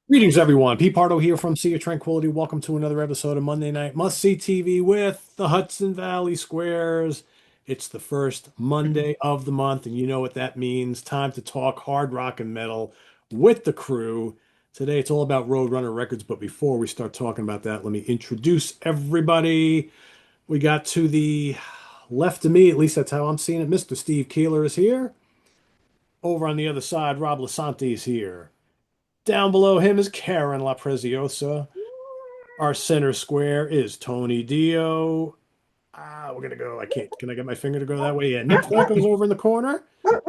Greetings, everyone. Pete Pardo here from Sea of Tranquility. Welcome to another episode of Monday Night Must See TV with the Hudson Valley Squares. It's the first Monday of the month, and you know what that means. Time to talk hard rock and metal with the crew. Today, it's all about Roadrunner Records, but before we start talking about that, let me introduce everybody. We got to the left of me, at least that's how I'm seeing it. Mr. Steve Keeler is here. Over on the other side, Rob Lasante is here. Down below him is Karen La Preziosa. Our center square is Tony Dio. We're gonna go. I can't. Can I get my finger to go that way? Yeah. Nick Franco's over in the corner. Yeah.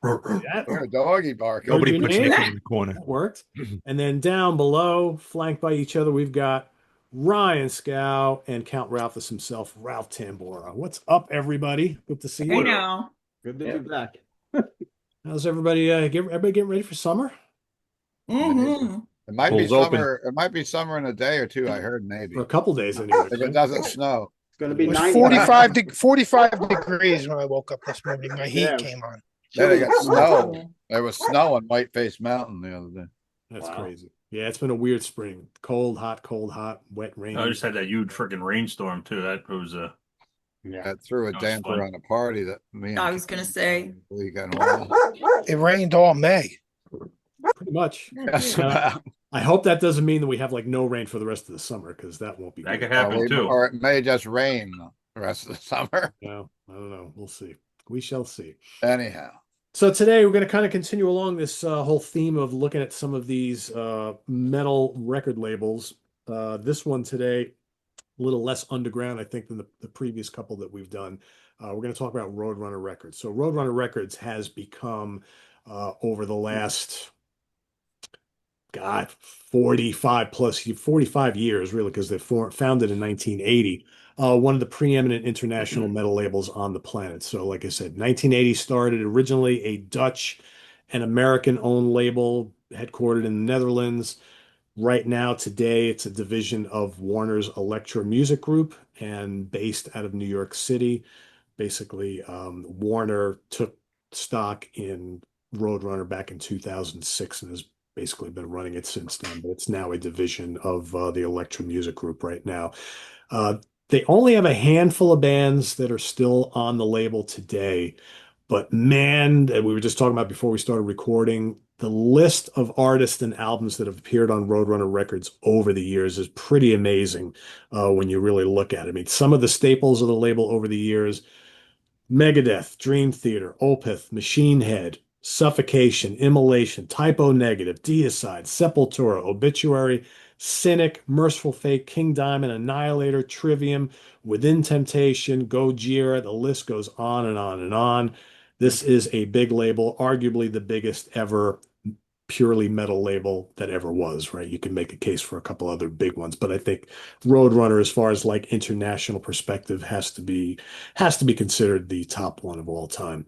A doggy barking. Heard Nobody your puts name. Nick in the corner. That worked. And then down below, flanked by each other, we've got Ryan Scow and Count Ralphus himself, Ralph Tambora. What's up, everybody? Good to see I you. know. Good to be back. How's everybody? Everybody getting ready for summer? Hmm. It might be Polls open. summer. It might be summer in a day or two. I heard maybe For a couple days anyway. if it doesn't snow. It's going to be It was 90. 45 degrees when I woke up this morning. My heat Yeah. came on. Then it got snow. There was snow on Whiteface Mountain the other day. That's Wow. crazy. Yeah, it's been a weird spring. Cold, hot, wet, rainy. I just had that huge freaking rainstorm too. That was Yeah. That threw a That was damper fun. on a party that me and I was gonna say. we got involved. It rained all May. Pretty much. Yes, Yeah. I hope that doesn't mean that we have like no rain for the rest of the summer because that won't be that good. could happen too. or it may just rain the rest of the summer. No, I don't know. We'll see. We shall see. Anyhow, So today we're going to kind of continue along this whole theme of looking at some of these metal record labels. This one today, a little less underground, I think, than the previous couple that we've done. We're going to talk about Roadrunner Records. So Roadrunner Records has become, over the last, God, 45 years, really, because they founded in 1980. One of the preeminent international metal labels on the planet. So, like I said, 1980 started originally a Dutch and American-owned label headquartered in the Netherlands. Right now, today, it's a division of Warner's Elektra Music Group and based out of New York City. Basically, Warner took stock in Roadrunner back in 2006 and has basically been running it since then. But it's now a division of the Elektra Music Group right now. Uh, they only have a handful of bands that are still on the label today. But man, we were just talking about before we started recording, the list of artists and albums that have appeared on Roadrunner Records over the years is pretty amazing when you really look at it. I mean, some of the staples of the label over the years: Megadeth, Dream Theater, Opeth, Machine Head, Suffocation, Immolation, Typo Negative, Deicide, Sepultura, Obituary, Cynic, Merciful Fate, King Diamond, Annihilator, Trivium, Within Temptation, Gojira. The list goes on and on and on. This is a big label, arguably the biggest ever purely metal label that ever was, right? You can make a case for a couple other big ones, but I think Roadrunner, as far as like international perspective, has to be considered the top one of all time.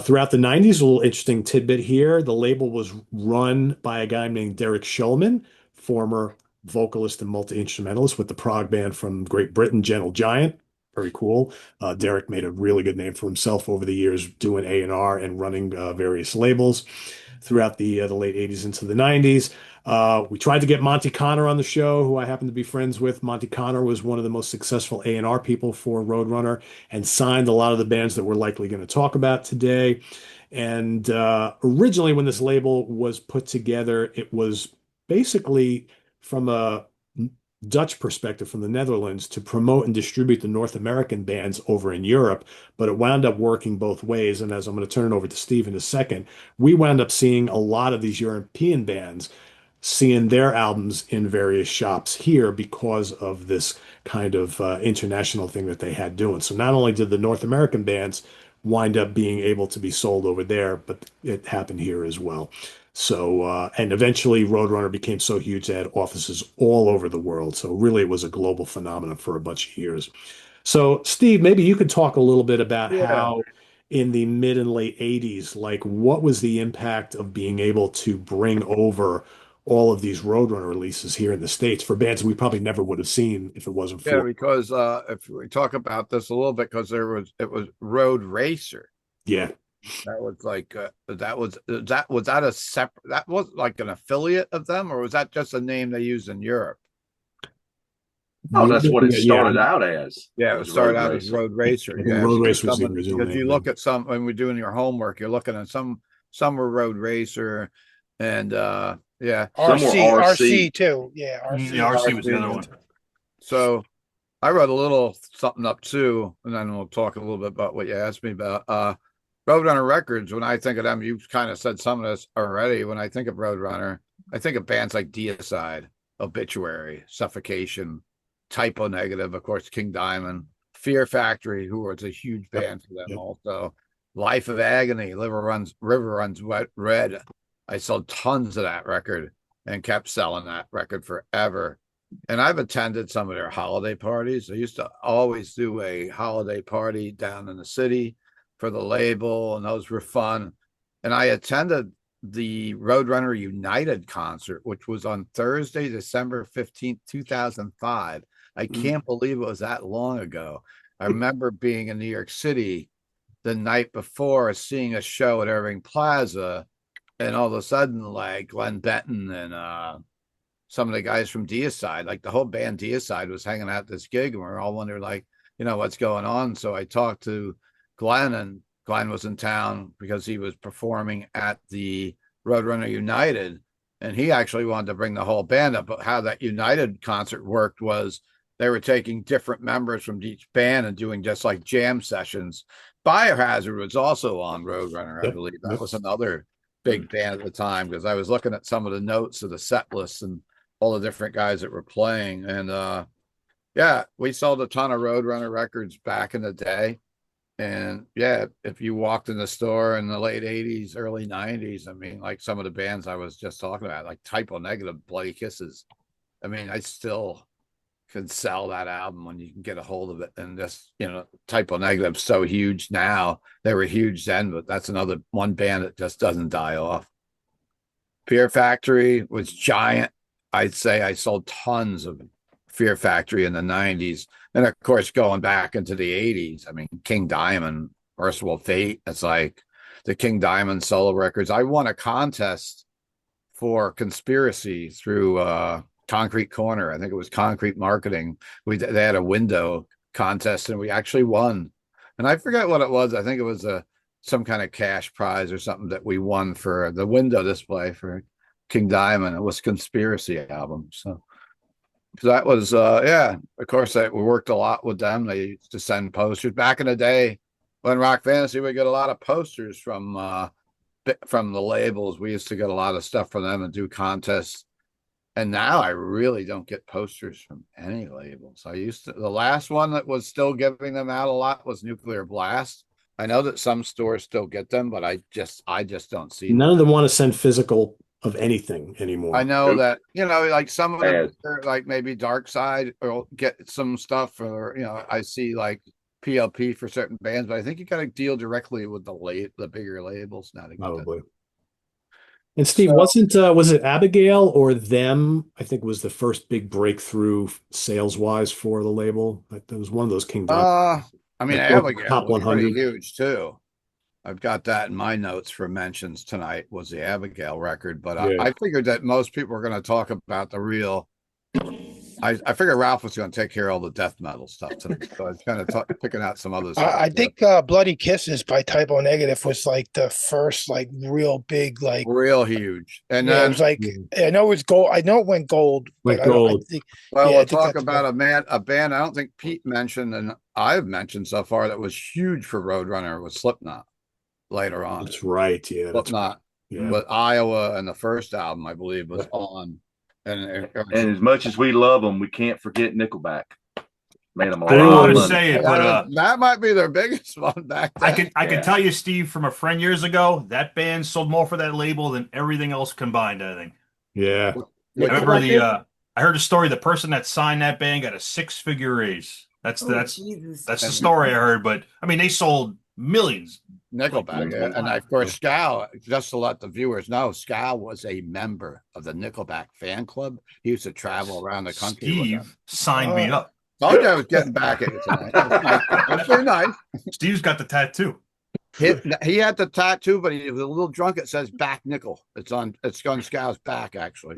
Throughout the 90s, a little interesting tidbit here. The label was run by a guy named Derek Shulman, former vocalist and multi-instrumentalist with the prog band from Great Britain, Gentle Giant. Very cool. Derek made a really good name for himself over the years doing A&R and running various labels throughout the late 80s into the 90s. We tried to get Monty Connor on the show, who I happen to be friends with. Monty Connor was one of the most successful A&R people for Roadrunner and signed a lot of the bands that we're likely going to talk about today. And originally, when this label was put together, it was basically from a Dutch perspective from the Netherlands to promote and distribute the North American bands over in Europe, but it wound up working both ways. And as I'm going to turn it over to Steve in a second, we wound up seeing a lot of these European bands seeing their albums in various shops here because of this kind of international thing that they had doing. So not only did the North American bands wind up being able to be sold over there, but it happened here as well. So, and eventually Roadrunner became so huge they had offices all over the world. So really it was a global phenomenon for a bunch of years. So Steve, maybe you could talk a little bit about Yeah. how in the mid and late 80s, like what was the impact of being able to bring over all of these Roadrunner releases here in the States for bands we probably never would have seen if it wasn't yeah, for. because if we talk about this a little bit, because it was Road Racer. Yeah. That was like was that a separate, that was like an affiliate of them, or was that just a name they used in Europe? Oh, that's what it Yeah, started out as. Yeah, it was started Road out as Racer. Road Racer. I think Yeah, Road because Racer was the original because you name, look yeah. at some when we're doing your homework, you're looking at some were Road Racer, and yeah. Some were RC, RC. too. Yeah, Mm, RC. yeah, RC was the other one. So I wrote a little something up too, and then we'll talk a little bit about what you asked me about. Roadrunner Records, when I think of them, you kind of said some of this already. When I think of Roadrunner, I think of bands like Deicide, Obituary, Suffocation, Typo Negative, of course, King Diamond, Fear Factory, who was a huge band for them also. Life of Agony, River Runs Red. I sold tons of that record and kept selling that record forever. And I've attended some of their holiday parties. They used to always do a holiday party down in the city for the label, and those were fun. And I attended the Roadrunner United concert, which was on Thursday, December 15th, 2005. I can't believe it was that long ago. I remember being in New York City the night before, seeing a show at Irving Plaza, and all of a sudden, like Glenn Benton and some of the guys from Deicide, like the whole band Deicide was hanging out at this gig, and we are all wondering, like, what's going on. So I talked to Glenn, and Glenn was in town because he was performing at the Roadrunner United, and he actually wanted to bring the whole band up. But how that United concert worked was they were taking different members from each band and doing just like jam sessions. Biohazard was also on Roadrunner, I believe. That was another big band at the time, because I was looking at some of the notes of the set lists and all the different guys that were playing. And yeah, we sold a ton of Roadrunner records back in the day. And yeah, if you walked in the store in the late 80s, early 90s, I mean, like some of the bands I was just talking about, like Typo Negative, Bloody Kisses. I mean, I still can sell that album when you can get a hold of it. And just, Typo Negative's so huge now. They were huge then, but that's another one band that just doesn't die off. Fear Factory was giant. I'd say I sold tons of Fear Factory in the 90s. And of course, going back into the 80s, I mean, King Diamond, Merciful Fate, it's like the King Diamond solo records. I won a contest for Conspiracy through Concrete Corner. I think it was Concrete Marketing. They had a window contest, and we actually won. And I forget what it was. I think it was some kind of cash prize or something that we won for the window display for King Diamond. It was Conspiracy album. So that was yeah, of course we worked a lot with them. They used to send posters back in the day when Rock Fantasy would get a lot of posters from the labels. We used to get a lot of stuff from them and do contests. And now I really don't get posters from any labels. The last one that was still giving them out a lot was Nuclear Blast. I know that some stores still get them, but I just don't see None of them want to send physical of anything anymore. I know Nope. that, like some of them, Bad. like maybe Dark Side or get some stuff, or, I see like PLP for certain bands, but I think you got to deal directly with the bigger labels now to get Probably. that. And Steve, was it Abigail or them? I think was the first big breakthrough sales wise for the label. It was one of those King Diamond. I mean, Like Abigail top was pretty 100. huge too. I've got that in my notes for mentions tonight, was the Abigail record, but Yeah. I figured that most people were going to talk about the real. I figured Ralph was going to take care of all the death metal stuff tonight, so I was kind of picking out some other stuff. I think Bloody Kisses by Typo Negative was like the first like real big like real huge, and yeah, then it was like I know it was gold. I know it went gold. Went but I gold. think, well, yeah, I we'll think talk that's about a band I don't think Pete mentioned, and I've mentioned so far, that was huge for Roadrunner, was Slipknot. Later on, That's right. Yeah. That's Slipknot, yeah. but Iowa and the first album I believe was on. And as much as we love them, we can't forget Nickelback. Made them a I didn't lot want of to money. say it, but that might be their biggest one back then. I Yeah. can tell you, Steve, from a friend years ago, that band sold more for that label than everything else combined, I think. Yeah. I remember I heard a story, the person that signed that band got a 6-figure raise. That's Jesus. the story I heard, but I mean they sold millions. Nickelback, Like, and of course Scal. Just to let the viewers know, Scal was a member of the Nickelback fan club. He used to travel around the country. Steve signed me up. Told you I was getting back at you tonight. That's very nice. Steve's got the tattoo. He had the tattoo, but he was a little drunk. It says back nickel. It's on Scow's back, actually.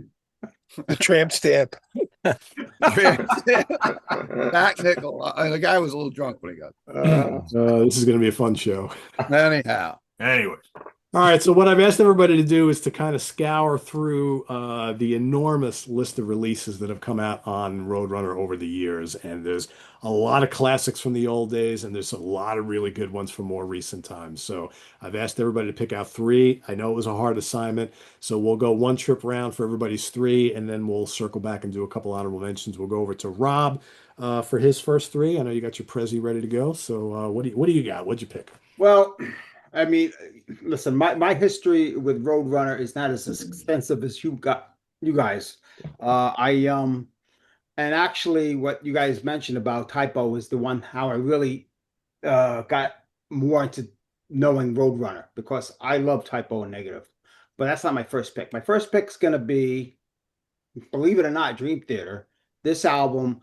The tramp stamp. Back nickel. The guy was a little drunk when he got This is going to be a fun show. it. Anyhow. Anyway, All right, so what I've asked everybody to do is to kind of scour through the enormous list of releases that have come out on Roadrunner over the years, and there's a lot of classics from the old days, and there's a lot of really good ones from more recent times. So I've asked everybody to pick out three. I know it was a hard assignment, so we'll go one trip round for everybody's three, and then we'll circle back and do a couple honorable mentions. We'll go over to Rob for his first three. I know you got your Prezi ready to go, so what do you got? What'd you pick? Well, I mean, listen, my history with Roadrunner is not as extensive as you guys. And actually what you guys mentioned about Typo is the one how I really got more into knowing Roadrunner, because I love Typo and Negative. But that's not my first pick. My first pick is gonna be, believe it or not, Dream Theater. This album,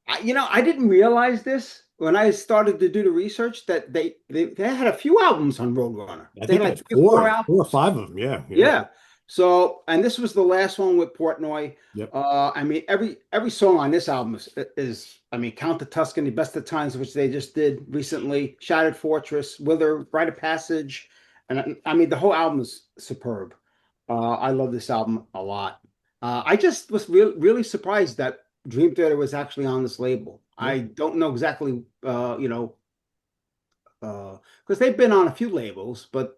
I didn't realize this when I started to do the research, that they had a few albums on Roadrunner. I They think had like like 3 or 4 four or albums. five of them. Yeah, Yeah. So, and this was the last one with Portnoy. Yep. I mean, every song on this album is I mean, Count the Tuscany, Best of Times, which they just did recently, Shattered Fortress, Wither, Rite of Passage, and I mean, the whole album is superb. I love this album a lot. I just was really surprised that Dream Theater was actually on this label. I don't know exactly, because they've been on a few labels, but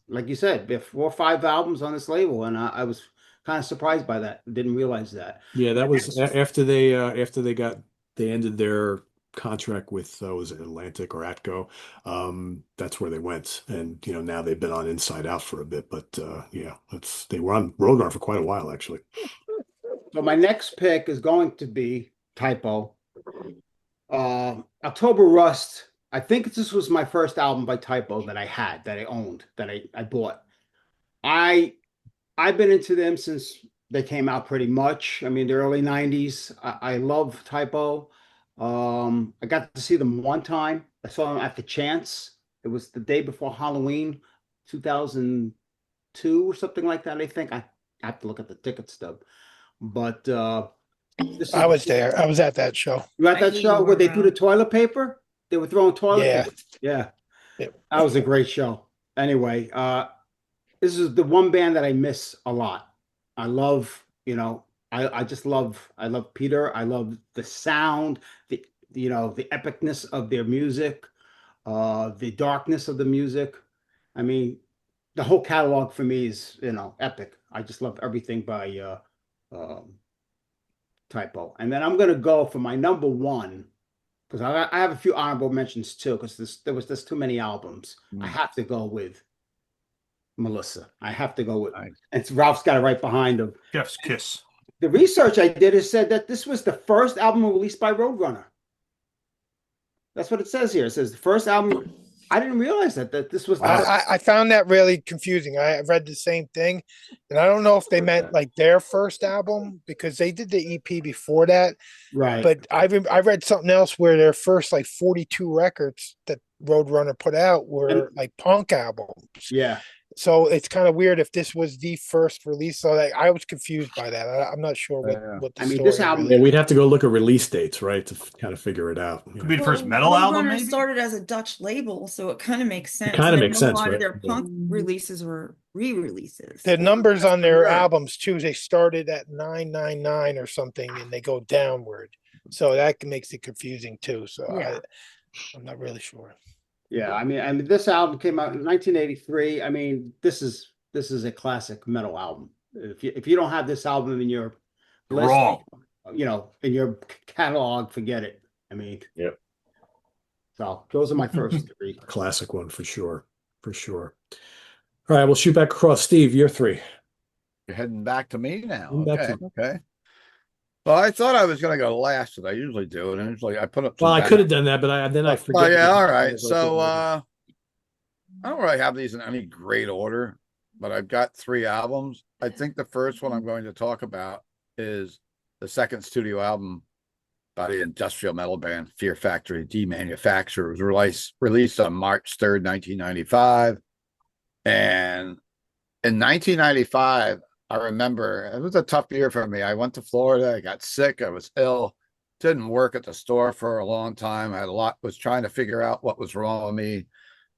like you said, we have 4 or 5 albums on this label, and I was kind of surprised by that. Didn't realize that. Yeah, that was after they ended their contract with was it Atlantic or Atco. That's where they went, and now they've been on Inside Out for a bit. But yeah, they were on Roadrunner for quite a while actually. So my next pick is going to be Typo. October Rust. I think this was my first album by Typo that I owned, that I bought. I've been into them since they came out pretty much. I mean, the early 90s. I love Typo. I got to see them one time. I saw them at the Chance. It was the day before Halloween, 2002 or something like that, I think. I have to look at the ticket stub. But I was there. I was at that show. you at I that knew show you where were they threw the around. toilet paper? They were throwing toilet Yeah. paper. Yeah. Yep. That was a great show. Anyway, this is the one band that I miss a lot. I love, I just love Peter. I love the sound, the epicness of their music, the darkness of the music. I mean, the whole catalog for me is, epic. I just love everything by Typo. And then I'm gonna go for my number one, because I have a few honorable mentions too, because there was just too many albums. I have to go with Melissa. I have to go with, Nice. and Ralph's got it right behind him. Chef's kiss. The research I did has said that this was the first album released by Roadrunner. That's what it says here. It says the first album. I didn't realize that this was the I found that really confusing. I read the same thing, and I don't know if they meant like their first album, because they did the EP before that. right. But I read something else where their first like 42 records that Roadrunner put out were like punk albums. Yeah. So it's kind of weird if this was the first release. So I was confused by that. I'm not sure what the I mean, story this album- really Yeah, we'd have to go look at release dates, right, to kind of figure it out. Could be the first Well, metal album, Roadrunner maybe? started as a Dutch label, so it kind of makes sense. kinda And I makes know sense, A lot right? of their Yeah. punk releases were re-releases. The numbers on their Europe. albums too, they started at 999 or something and they go downward. So that makes it confusing too. So Yeah. I'm not really sure. Yeah. I mean, this album came out in 1983. I mean, this is a classic metal album. If you don't have this album in your list, Wrong. in your catalog, forget it. I mean, Yep. So those are my first 3. Classic one for sure. For sure. All right, we'll shoot back across. Steve, you're 3. You're heading back to me now. Heading back Okay. to- Okay. Well, I thought I was going to go last, as I usually do, and usually I put up. Well, I some could have done that, but then I forget. Oh yeah, all right. Like, So I don't really have these in any great order, but I've got 3 albums. I think the first one I'm going to talk about is the second studio album by the industrial metal band Fear Factory Demanufactured. It was released on March 3rd, 1995. And in 1995, I remember it was a tough year for me. I went to Florida, I got sick, I was ill, didn't work at the store for a long time. I had was trying to figure out what was wrong with me,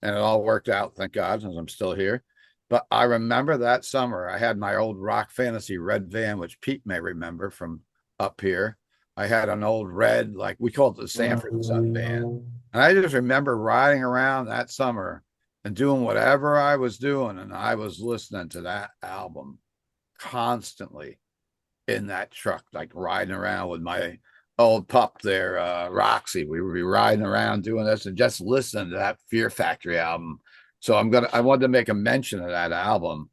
and it all worked out, thank God, since I'm still here. But I remember that summer, I had my old Rock Fantasy red van, which Pete may remember from up here. I had an old red, like we called it the Sanford and Son van. And I just remember riding around that summer and doing whatever I was doing. And I was listening to that album constantly in that truck, like riding around with my old pup there, Roxy. We would be riding around doing this and just listening to that Fear Factory album. So I wanted to make a mention of that album.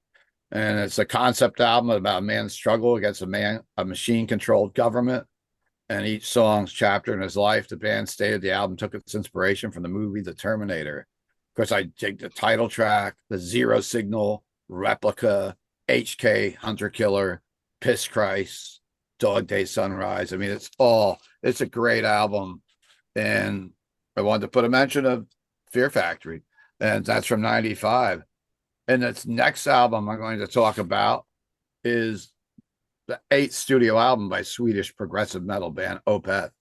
And it's a concept album about a man's struggle against a machine-controlled government. And each song's chapter in his life. The band stated the album took its inspiration from the movie The Terminator. Of course, I take the title track, the Zero Signal, Replica, HK, Hunter Killer, Piss Christ, Dog Day Sunrise. I mean, it's a great album. And I wanted to put a mention of Fear Factory. And that's from 95. And its next album I'm going to talk about is the 8th studio album by Swedish progressive metal band Opeth.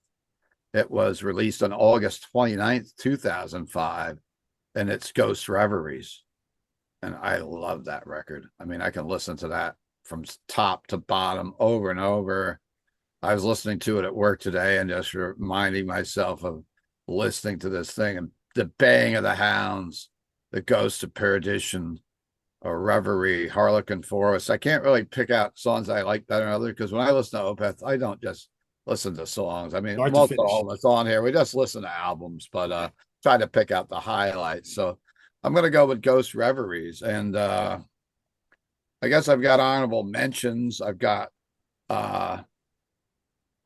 It was released on August 29th, 2005, and it's Ghost Reveries. And I love that record. I mean, I can listen to that from top to bottom over and over. I was listening to it at work today and just reminding myself of listening to this thing and the baying of the hounds, the Ghost of Perdition, or Reverie, Harlequin Forest. I can't really pick out songs I like better than others because when I listen to Opeth, I don't just listen to songs. I mean, most of all that's on here, we just listen to albums, but try to pick out the highlights. So I'm going to go with Ghost Reveries. And I guess I've got honorable mentions. I've got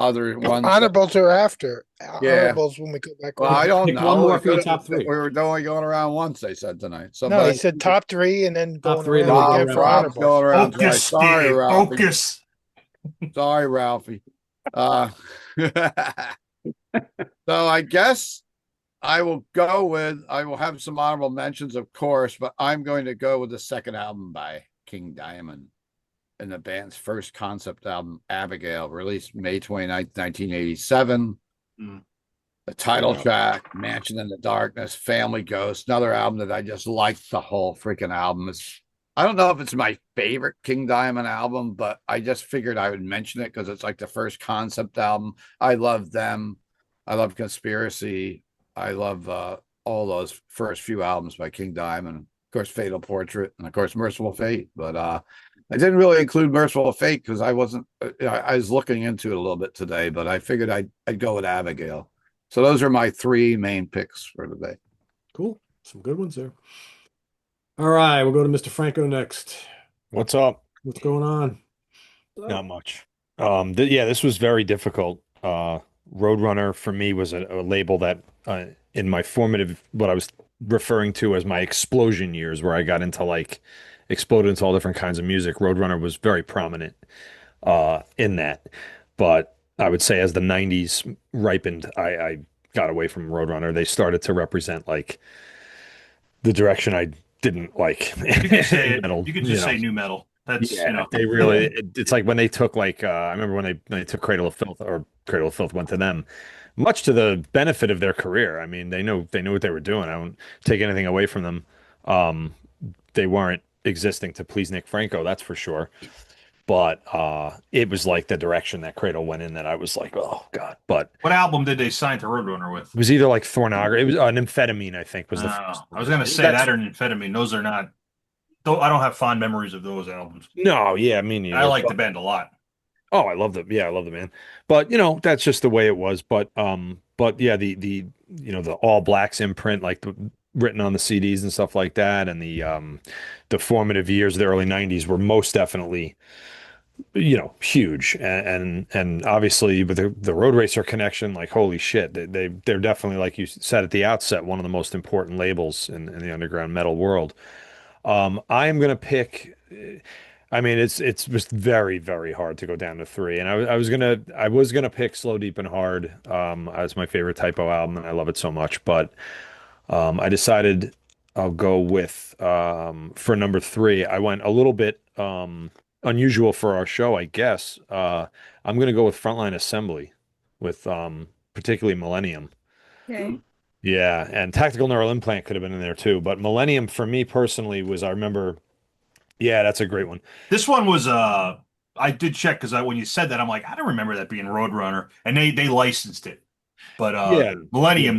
other ones. Honorables are after. Yeah. Honorables when we go back. Well, I don't Pick know. one more for your top three. We were only going around once, they said tonight. So No, he said top 3 and then Top going 3 and around then again go for around. honorables. going around Focus, twice. Sorry, Steve. Ralphie. Focus. Sorry, Ralphie. So I guess I will have some honorable mentions, of course, but I'm going to go with the second album by King Diamond and the band's first concept album, Abigail, released May 29th, 1987. The title track, Mansion in the Darkness, Family Ghost, another album that I just liked the whole freaking album. I don't know if it's my favorite King Diamond album, but I just figured I would mention it because it's like the first concept album. I love them. I love Conspiracy. I love all those first few albums by King Diamond. Of course, Fatal Portrait, and of course, Merciful Fate. But I didn't really include Merciful Fate because I wasn't. I was looking into it a little bit today, but I figured I'd go with Abigail. So those are my 3 main picks for today. Cool. Some good ones there. All right, we'll go to Mr. Franco next. What's up? What's going on? Not much. Yeah, this was very difficult. Roadrunner for me was a label that in my formative, what I was referring to as my explosion years, where I got into exploded into all different kinds of music. Roadrunner was very prominent in that. But I would say as the 90s ripened, I got away from Roadrunner. They started to represent the direction I didn't like. You could say metal, you could just say new metal. That's they really. It's like when they took I remember when they took Cradle of Filth, or Cradle of Filth went to them, much to the benefit of their career. I mean, they knew what they were doing. I don't take anything away from them. They weren't existing to please Nick Franco, that's for sure. But it was like the direction that Cradle went in that I was like, oh God. But what album did they sign to Roadrunner with? it was either like Thornography. It was an Amphetamine, I think, was the first. I was gonna say that or Amphetamine. Those are not. I don't have fond memories of those albums. No, yeah, me neither. I like the band a lot. Oh, I love them. Yeah, I love the band. But that's just the way it was. But yeah, the All Blacks imprint, written on the CDs and stuff like that, and the formative years of the early '90s were most definitely huge, and obviously with the Road Racer connection, holy shit, they're definitely, like you said at the outset, one of the most important labels in the underground metal world. I am gonna pick. I mean, it's just very, very hard to go down to three. And I was gonna pick Slow Deep and Hard as my favorite Typo album, and I love it so much. But I decided I'll go with for number three. I went a little bit unusual for our show, I guess. I'm gonna go with Frontline Assembly with particularly Millennium. Okay. Yeah, and Tactical Neural Implant could have been in there too, but Millennium for me personally was I remember. Yeah, that's a great one. This one was I did check because when you said that, I'm like, I don't remember that being Roadrunner, and they licensed it. But Yeah, Millennium,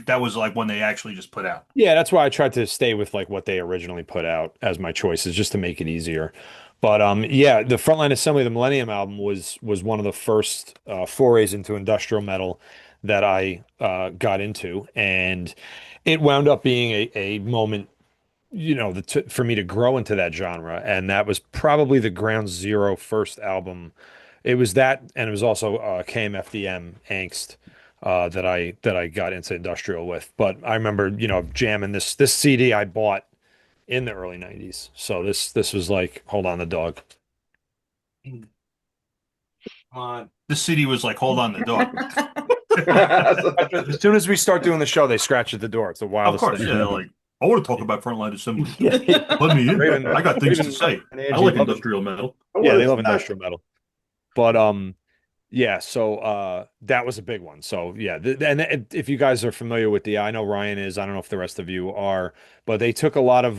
that was like one they actually just put out. yeah, that's why I tried to stay with like what they originally put out as my choices, just to make it easier. But yeah, the Frontline Assembly, the Millennium album was one of the first forays into industrial metal that I got into, and it wound up being a moment, for me to grow into that genre, and that was probably the ground zero first album. It was that, and it was also KMFDM Angst that I got into industrial with. But I remember, jamming this CD I bought in the early 90s. So this was like, hold on the dog. Come on. This CD was like, hold on the dog. As soon as we start doing the show, they scratch at the door. It's the Of wildest course, thing. yeah. Like, I want to talk about Frontline Assembly. Yeah. Let me in. Raven- I got things to Raven- say. And I Angie like loves it. industrial metal. Yeah, they love industrial metal. But yeah, so that was a big one. So yeah, if you guys are familiar with I know Ryan is, I don't know if the rest of you are, but they took a lot of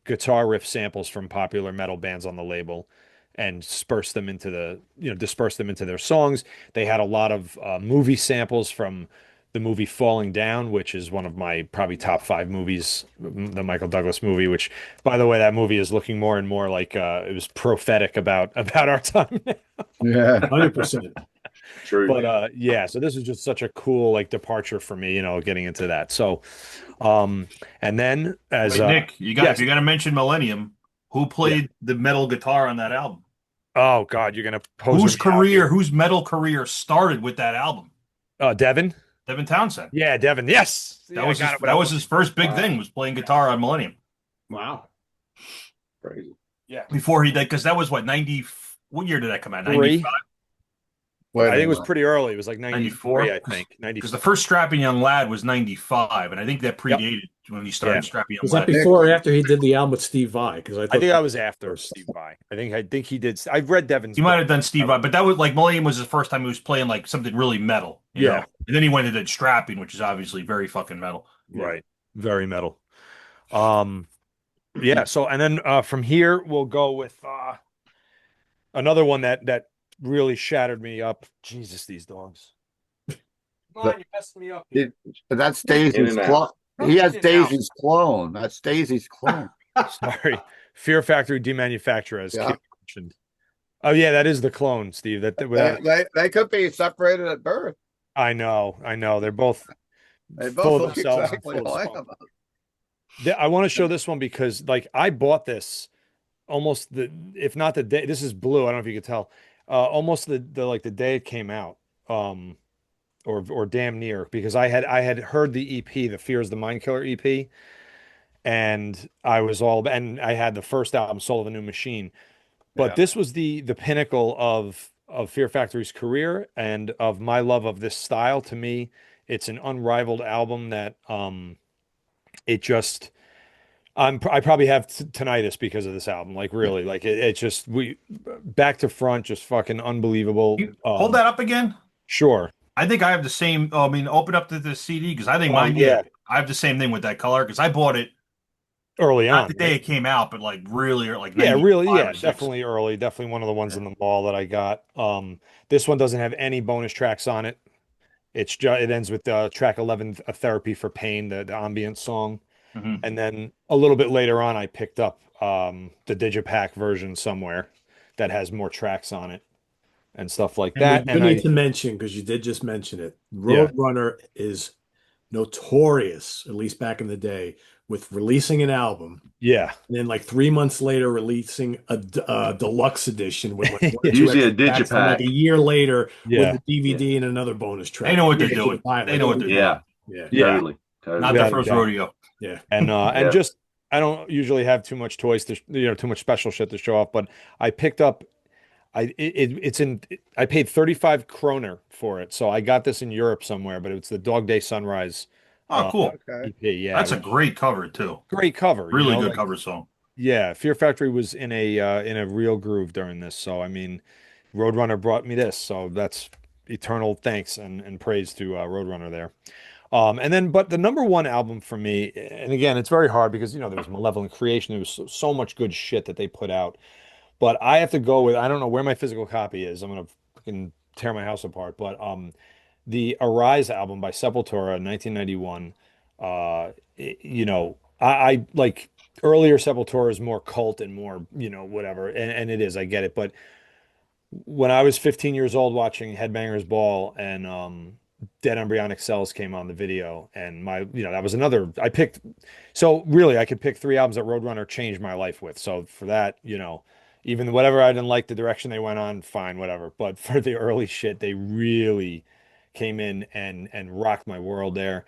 guitar riff samples from popular metal bands on the label and dispersed them into their songs. They had a lot of movie samples from the movie Falling Down, which is one of my probably top five movies, the Michael Douglas movie, which by the way, that movie is looking more and more like it was prophetic about our time. Yeah. 100%. True. But yeah, so this is just such a cool like departure for me, getting into that. So and then as Wait, Nick, yes. you got to mention Millennium. Who played the metal guitar on that album? Oh God, you're gonna pose Whose metal career started with that album? Devin? Devin Townsend. Yeah, Devin. Yes. That was his first big thing, was playing guitar on Millennium. Wow. Crazy. Yeah. Before he did, because that was what, 90, what year did that come out? Three. 95? I think it was pretty early. It was like 94, 94? I think. Because the first Strapping Young Lad was 95, and I think that predated when he started Yeah. Strapping Young Was that Lad. before or after he did the album with Steve Vai? Because I think I was after Steve Vai. I think he did. I've read Devin's. He might have done Steve Vai, but that was like Millennium was his first time he was playing like something really metal. you Yeah. know? And then he went and did Strapping, which is obviously very fucking metal. Right. Very metal. Yeah. So and then from here we'll go with another one that really shattered me up. Jesus, these dogs. Come on, you messed me up. That's In Daisy's and clone. out. He has In and Daisy's clone. That's Daisy's clone. Sorry. Fear Factory Demanufacture, as Yeah. Kip mentioned. Oh yeah, that is the clone, Steve. They could be separated at birth. I know. They're both They full both of look themselves and exactly full of alike. spunk. I want to show this one because like I bought this almost if not the day, this is blue. I don't know if you could tell. Almost the day it came out. Or damn near, because I had heard the EP, the Fear is the Mind Killer EP, and I had the first album, Soul of the New Machine. But this was the pinnacle of Fear Factory's career and of my love of this style. To me, it's an unrivaled album that it just I probably have tinnitus because of this album. Like really, like it just back to front, just fucking unbelievable. Hold that up again. Sure. I think I have the same. Open up to the CD because I think Oh, mine. yeah. I have the same thing with that color because I bought it Early not on, the day right? it came out, but like really, or like Yeah, 95 really, or yeah, 6. definitely early. Definitely one of the ones in the mall that I got. This one doesn't have any bonus tracks on it. It ends with track 11, A Therapy for Pain, the ambient song. Mhm. And then a little bit later on, I picked up the Digipack version somewhere that has more tracks on it and stuff like that. And we need to mention, because you did just mention it, Yeah. Roadrunner is notorious, at least back in the day, with releasing an album Yeah. and then like 3 months later releasing a deluxe edition with like one or two Usually a extra tracks, and like digipack. a year later Yeah. with the DVD and another bonus track. They know what they're Yeah, doing. buy it They like know what every they're Yeah. month. Yeah. Yeah. Totally. Not Yeah, their first yeah. rodeo. Yeah. And Yeah. I don't usually have too much toys to, too much special shit to show off, but I picked up it's in I paid 35 kroner for it. So I got this in Europe somewhere, but it's the Dog Day Sunrise Oh, cool. Okay. EP. Yeah, That's a which great cover too. great cover, Really good like cover song. yeah, Fear Factory was in a real groove during this. So I mean, Roadrunner brought me this, so that's eternal thanks and praise to Roadrunner there. And then, but the number one album for me, and again, it's very hard because there was Malevolent Creation, there was so much good shit that they put out. But I have to go with I don't know where my physical copy is. I'm gonna fucking tear my house apart. But the Arise album by Sepultura, 1991. I like earlier Sepultura is more cult and more whatever, and it is. I get it, but when I was 15 years old watching Headbangers Ball and Dead Embryonic Cells came on the video, and that was another I picked. So really, I could pick three albums that Roadrunner changed my life with. So for that, even whatever I didn't like the direction they went on, fine, whatever. But for the early shit, they really came in and rocked my world there.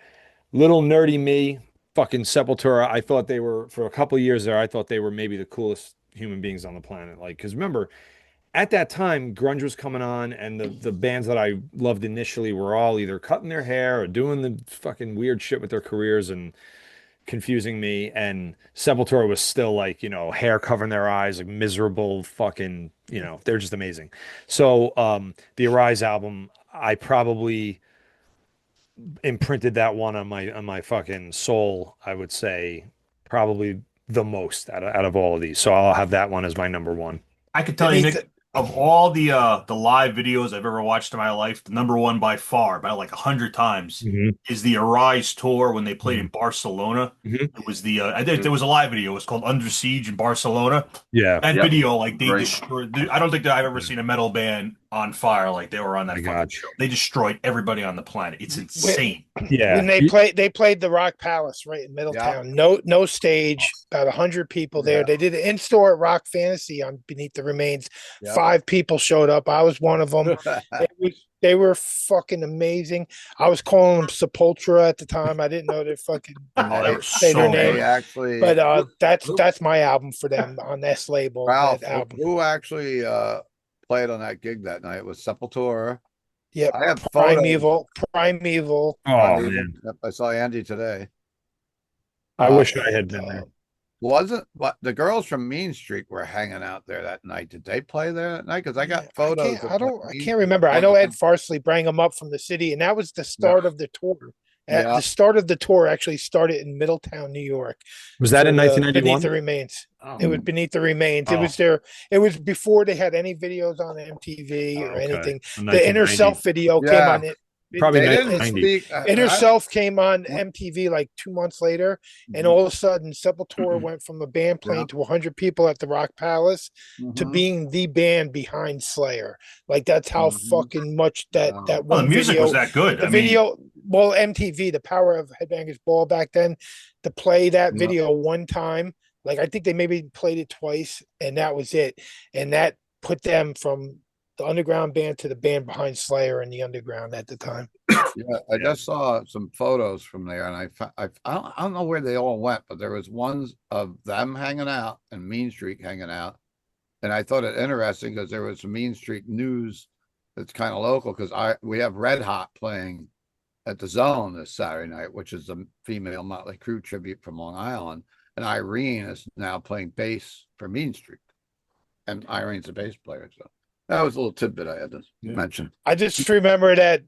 Little nerdy me, fucking Sepultura. I thought they were for a couple of years there. I thought they were maybe the coolest human beings on the planet. Like, because remember at that time, grunge was coming on, and the bands that I loved initially were all either cutting their hair or doing the fucking weird shit with their careers and confusing me. And Sepultura was still like, hair covering their eyes, like miserable fucking, they're just amazing. So, the Arise album, I probably imprinted that one on my fucking soul, I would say, probably the most out of all of these. So I'll have that one as my number one. I could tell you, Nick, of all the live videos I've ever watched in my life, the number one by far, about like 100 times, Mhm. is the Arise tour when they played in Barcelona. Mhm. It was I think there was a live video. It was called Under Siege in Barcelona. Yeah. That Yep. video, like they Great. destroyed. I don't think that I've ever seen a metal band on fire like they were on that My fucking God. show. They destroyed everybody on the planet. It's insane. Yeah. When they played the Rock Palace right in Middletown. No stage, about 100 people there. Yeah. They did an in-store at Rock Fantasy on Beneath the Remains. Yeah. 5 people showed up. I was one of them. They were fucking amazing. I was calling them Sepultura at the time. I didn't know their fucking Oh, they were say so their They name. good. actually, But that's my album for them on this label. Ralph, that album. who actually played on that gig that night was Sepultura. Yep. I have photos. Primeval. Oh man, Yep, I saw Andy today. I wish I had been there. Wasn't what the girls from Mean Street were hanging out there that night? Did they play there that night? Because I got photos. I can't remember. I know Ed Farsley bring them up from the city, and that was the start of the tour. Yeah. The start of the tour actually started in Middletown, New York. Was that in for the 1991? Beneath the Remains. Oh. It was Beneath the Remains. It Oh. was there. It was before they had any videos on MTV or Okay. anything. In The Inner 1990. Self video came Yeah. on it. Probably They it- didn't 1990. speak. Inner Self came on MTV like 2 months later, and all of a sudden, Sepultura went from a band playing Yeah. to 100 people at the Rock Palace to Mhm. being the band behind Slayer. Like that's how Mhm. fucking much that Wow. that Well, one the music video, was that good. the I mean, video. Well, MTV, the power of Headbangers Ball back then, to play that Yeah. video one time. Like I think they maybe played it twice, and that was it. And that put them from the underground band to the band behind Slayer in the underground at the time. Yeah, I just saw some photos from there, and I don't know where they all went, but there was ones of them hanging out and Mean Street hanging out, and I thought it interesting because there was some Mean Street news that's kind of local because we have Red Hot playing at the Zone this Saturday night, which is a female Motley Crue tribute from Long Island, and Irene is now playing bass for Mean Street, and Irene's a bass player, so that was a little tidbit I had to mention. I just remember that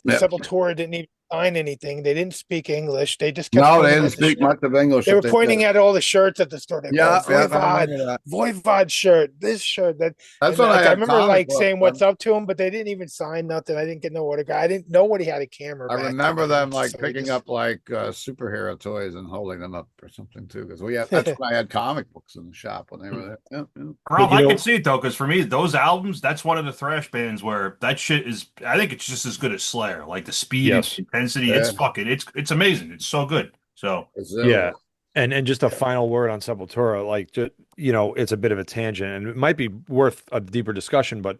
Yeah. Sepultura didn't even sign anything. They didn't speak English. They just kept No, pointing they at didn't the speak shirt. much of English. They were if did. pointing at all the shirts at the store. They Yeah, go, yeah, I Voivod, remember that. Voivod shirt, this shirt, that. That's And, what like, I I remember comic like books, saying man. what's up to him, but they didn't even sign nothing. I didn't get no autograph. I didn't know what he had a camera. I back remember then. them like So picking just- up like superhero toys and holding them up or something too. Because that's when I had comic books in the shop when they were there. Yeah, yeah. Ralph, You I know- can see it though, because for me, those albums, that's one of the thrash bands where that shit is. I think it's just as good as Slayer. Like the speed Yes. and intensity, Yeah. it's amazing. It's so good. So Yeah. And just a final word on Sepultura, like just, it's a bit of a tangent and it might be worth a deeper discussion, but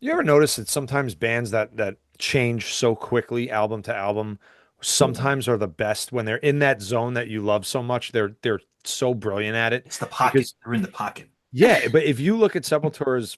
you ever notice that sometimes bands that change so quickly album to album sometimes are the best when they're in that zone that you love so much. They're so brilliant at it. It's the pocket. Because They're in the pocket. yeah, but if you look at Sepultura's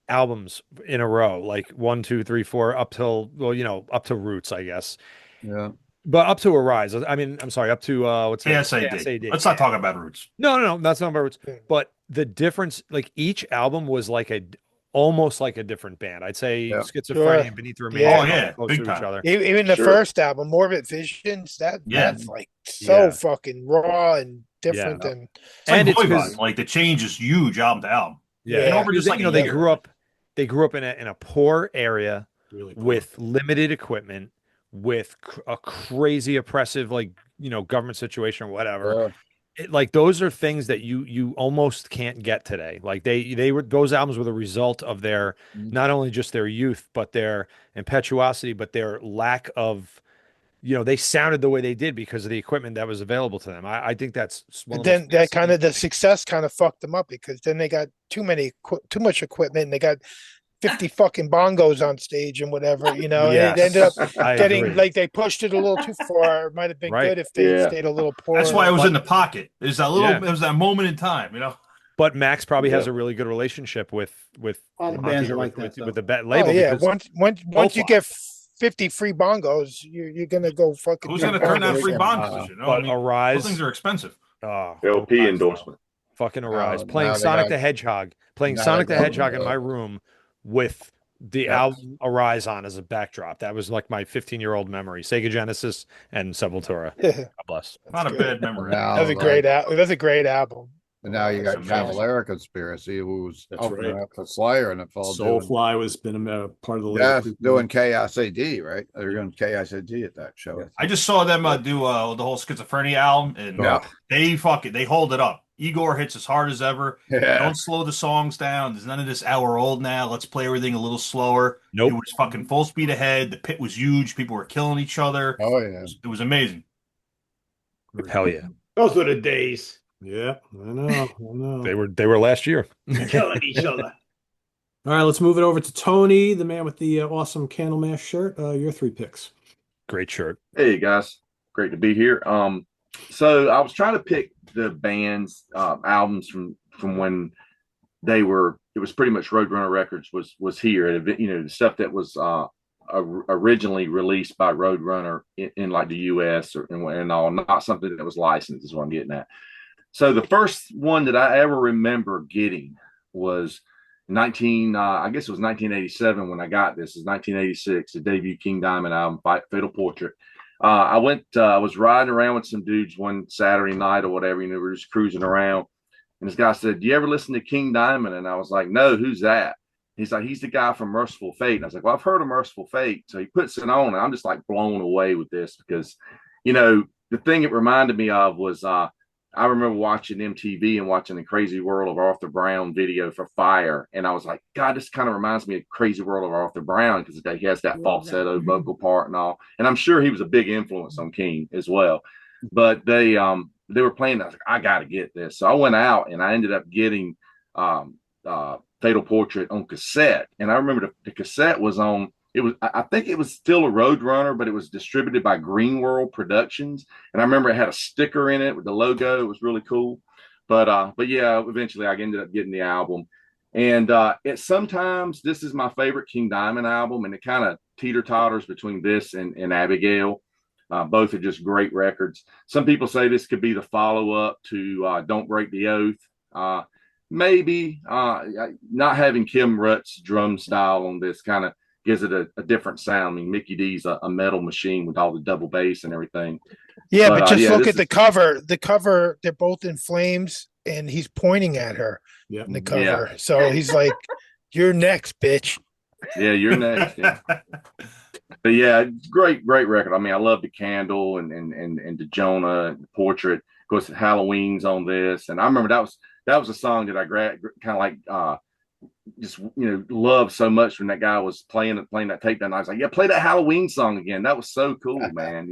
albums in a row, like 1, 2, 3, 4, up till well, up to Roots, I guess. Yeah. But up to Arise. I mean, I'm sorry, up to what's that? KSAD. KSAD. Let's not talk about Roots. No, that's not about Roots. But the difference, like each album was like almost like a different band. I'd say Yeah. Schizophrenia and Beneath the Remains Yeah. are Oh, yeah, close big to each time. other. Even the Sure. first album, Morbid Visions, that's like so Yeah. fucking raw and different than It's like And it's Boy 'cause- Band. Like the change is huge album to album. Yeah, Yeah. Over just like a they year. they grew up in a poor area Really cool. with limited equipment, with a crazy oppressive government situation or whatever. Like those are things that you almost can't get today. Like those albums were the result of their not only just their youth, but their impetuosity, but their lack of they sounded the way they did because of the equipment that was available to them. I think that's one of the then most that kind of the fascinating things. success kind of fucked them up because then they got too much equipment and they got 50 fucking bongos on stage and whatever, and Yes, it ended up I getting agree. like they pushed it a little too far. It might have been Right. good if they Yeah. stayed a little poor. That's why it was in the pocket. There's that little. Yeah. It was that moment in time. But Max probably has Yeah. a really good relationship with All the Monty bands are or like with, that, with though. the Oh label. yeah, because once you Profile. get 50 free bongos, you're gonna go fucking. Who's do going to turn down bongos. free yeah. bond position? but Arise, Those things are expensive. LP Arise, endorsement. fucking Arise, Oh, playing now they Sonic got- the Hedgehog, playing now Sonic they the got- Hedgehog in my room with the Yeah. album Arise on as a backdrop. That was like my 15-year-old memory. Sega Genesis and Sepultura. God bless. Not a good. bad memory. Now, That's a great That's a great album. And now you got That's amazing. Cavalera Conspiracy, who's That's opening right. up for Slayer and it's all doing, Soulfly was been a part of the label. yes, doing KICD, right? They're doing KICD at that show. I just saw them do the whole Schizophrenia album, and Yeah. they hold it up. Igor hits as hard as ever. Yeah. Don't slow the songs down. There's none of this hour old now. Let's play everything a little slower. Nope. It was fucking full speed ahead. The pit was huge. People were killing each other. Oh yeah. It was amazing. Hell yeah. Those were the days. Yeah, I know. They were last year. Killing each other. All right, let's move it over to Tony, the man with the awesome Candlemass shirt. Your 3 picks. Great shirt. Hey guys, great to be here. So I was trying to pick the band's albums from when they were. It was pretty much Roadrunner Records was here. The stuff that was originally released by Roadrunner in like the U.S. and all, not something that was licensed. Is what I'm getting at. So the first one that I ever remember getting was I guess it was 1987 when I got this. It's 1986, the debut King Diamond album, Fatal Portrait. I was riding around with some dudes one Saturday night or whatever, we were just cruising around. And this guy said, "Do you ever listen to King Diamond?" And I was like, "No, who's that?" He's like, "He's the guy from Merciful Fate." And I was like, "Well, I've heard of Merciful Fate." So he puts it on, and I'm just like blown away with this because, the thing it reminded me of was, I remember watching MTV and watching the Crazy World of Arthur Brown video for Fire. And I was like, God, this kind of reminds me of Crazy World of Arthur Brown because he has that falsetto vocal part and all. And I'm sure he was a big influence on King as well. But they were playing. I was like, I got to get this. So I went out and I ended up getting Fatal Portrait on cassette. And I remember the cassette was on. I think it was still a Roadrunner, but it was distributed by Green World Productions. And I remember it had a sticker in it with the logo. It was really cool. But yeah, eventually I ended up getting the album. And sometimes this is my favorite King Diamond album, and it kind of teeter-totters between this and Abigail. Both are just great records. Some people say this could be the follow-up to Don't Break the Oath. Maybe not having Kim Rutt's drum style on this kind of gives it a different sound. I mean, Mickey D's a metal machine with all the double bass and everything. Yeah, but just look at this the cover. The cover, they're both in flames, and he's pointing at her Yeah. in the cover. So he's like, "You're next, bitch." Yeah, you're next. Yeah. But yeah, great record. I mean, I love the Candle and the Jonah and the Portrait. Of course, Halloween's on this, and I remember that was a song that I kind of like just loved so much when that guy was playing that tape down. I was like, yeah, play that Halloween song again. That was so cool, man.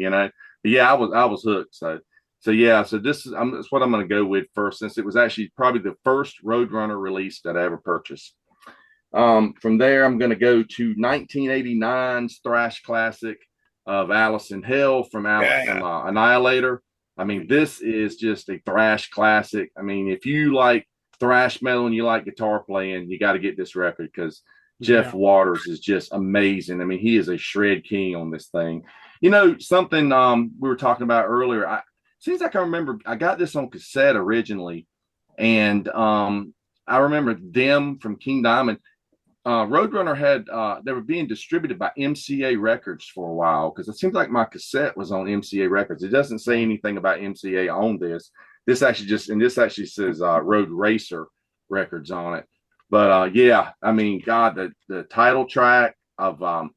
But yeah, I was hooked. So yeah, so that's what I'm going to go with first, since it was actually probably the first Roadrunner release that I ever purchased. From there, I'm going to go to 1989's thrash classic, of Alice in Hell from Annihilator. I mean, this is just a thrash classic. I mean, if you like thrash metal and you like guitar playing, you got to get this record because Jeff Waters is just amazing. I mean, he is a shred king on this thing. You know, something we were talking about earlier. Seems like I remember I got this on cassette originally, and I remember them from King Diamond. Roadrunner had they were being distributed by MCA Records for a while because it seems like my cassette was on MCA Records. It doesn't say anything about MCA on this. This actually says Road Racer Records on it. But yeah, I mean, God, the title track of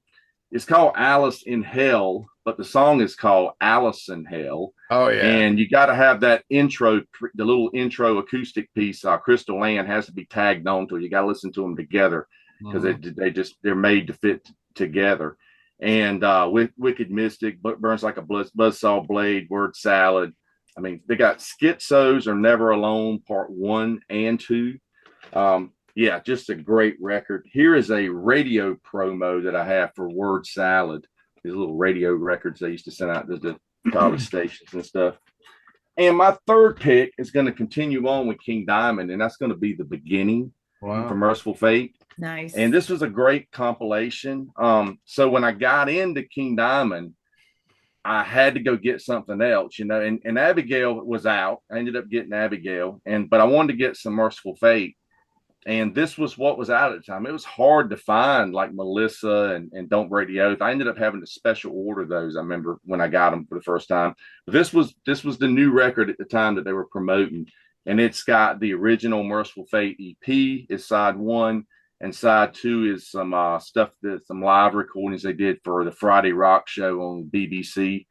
it's called Alice in Hell, but the song is called Alice in Hell. Oh yeah, and you got to have that intro, the little intro acoustic piece. Crystal Land has to be tagged on to it. You got to listen to them together because they're made to fit together. And with Wicked Mystic, Burns Like a Buzzsaw Blade, Word Salad. I mean, they got Schizos or Never Alone Part 1 and 2. Yeah, just a great record. Here is a radio promo that I have for Word Salad. These little radio records they used to send out to the college stations and stuff. And my third pick is going to continue on with King Diamond, and that's going to be The Beginning from Merciful Fate. Nice. And this was a great compilation. So when I got into King Diamond, I had to go get something else, you know, and Abigail was out. I ended up getting Abigail, but I wanted to get some Merciful Fate. And this was what was out at the time. It was hard to find like Melissa and Don't Break the Oath. I ended up having to special order those. I remember when I got them for the first time. But this was the new record at the time that they were promoting. And it's got the original Merciful Fate EP is side 1. And side 2 is some some live recordings they did for the Friday Rock Show on BBC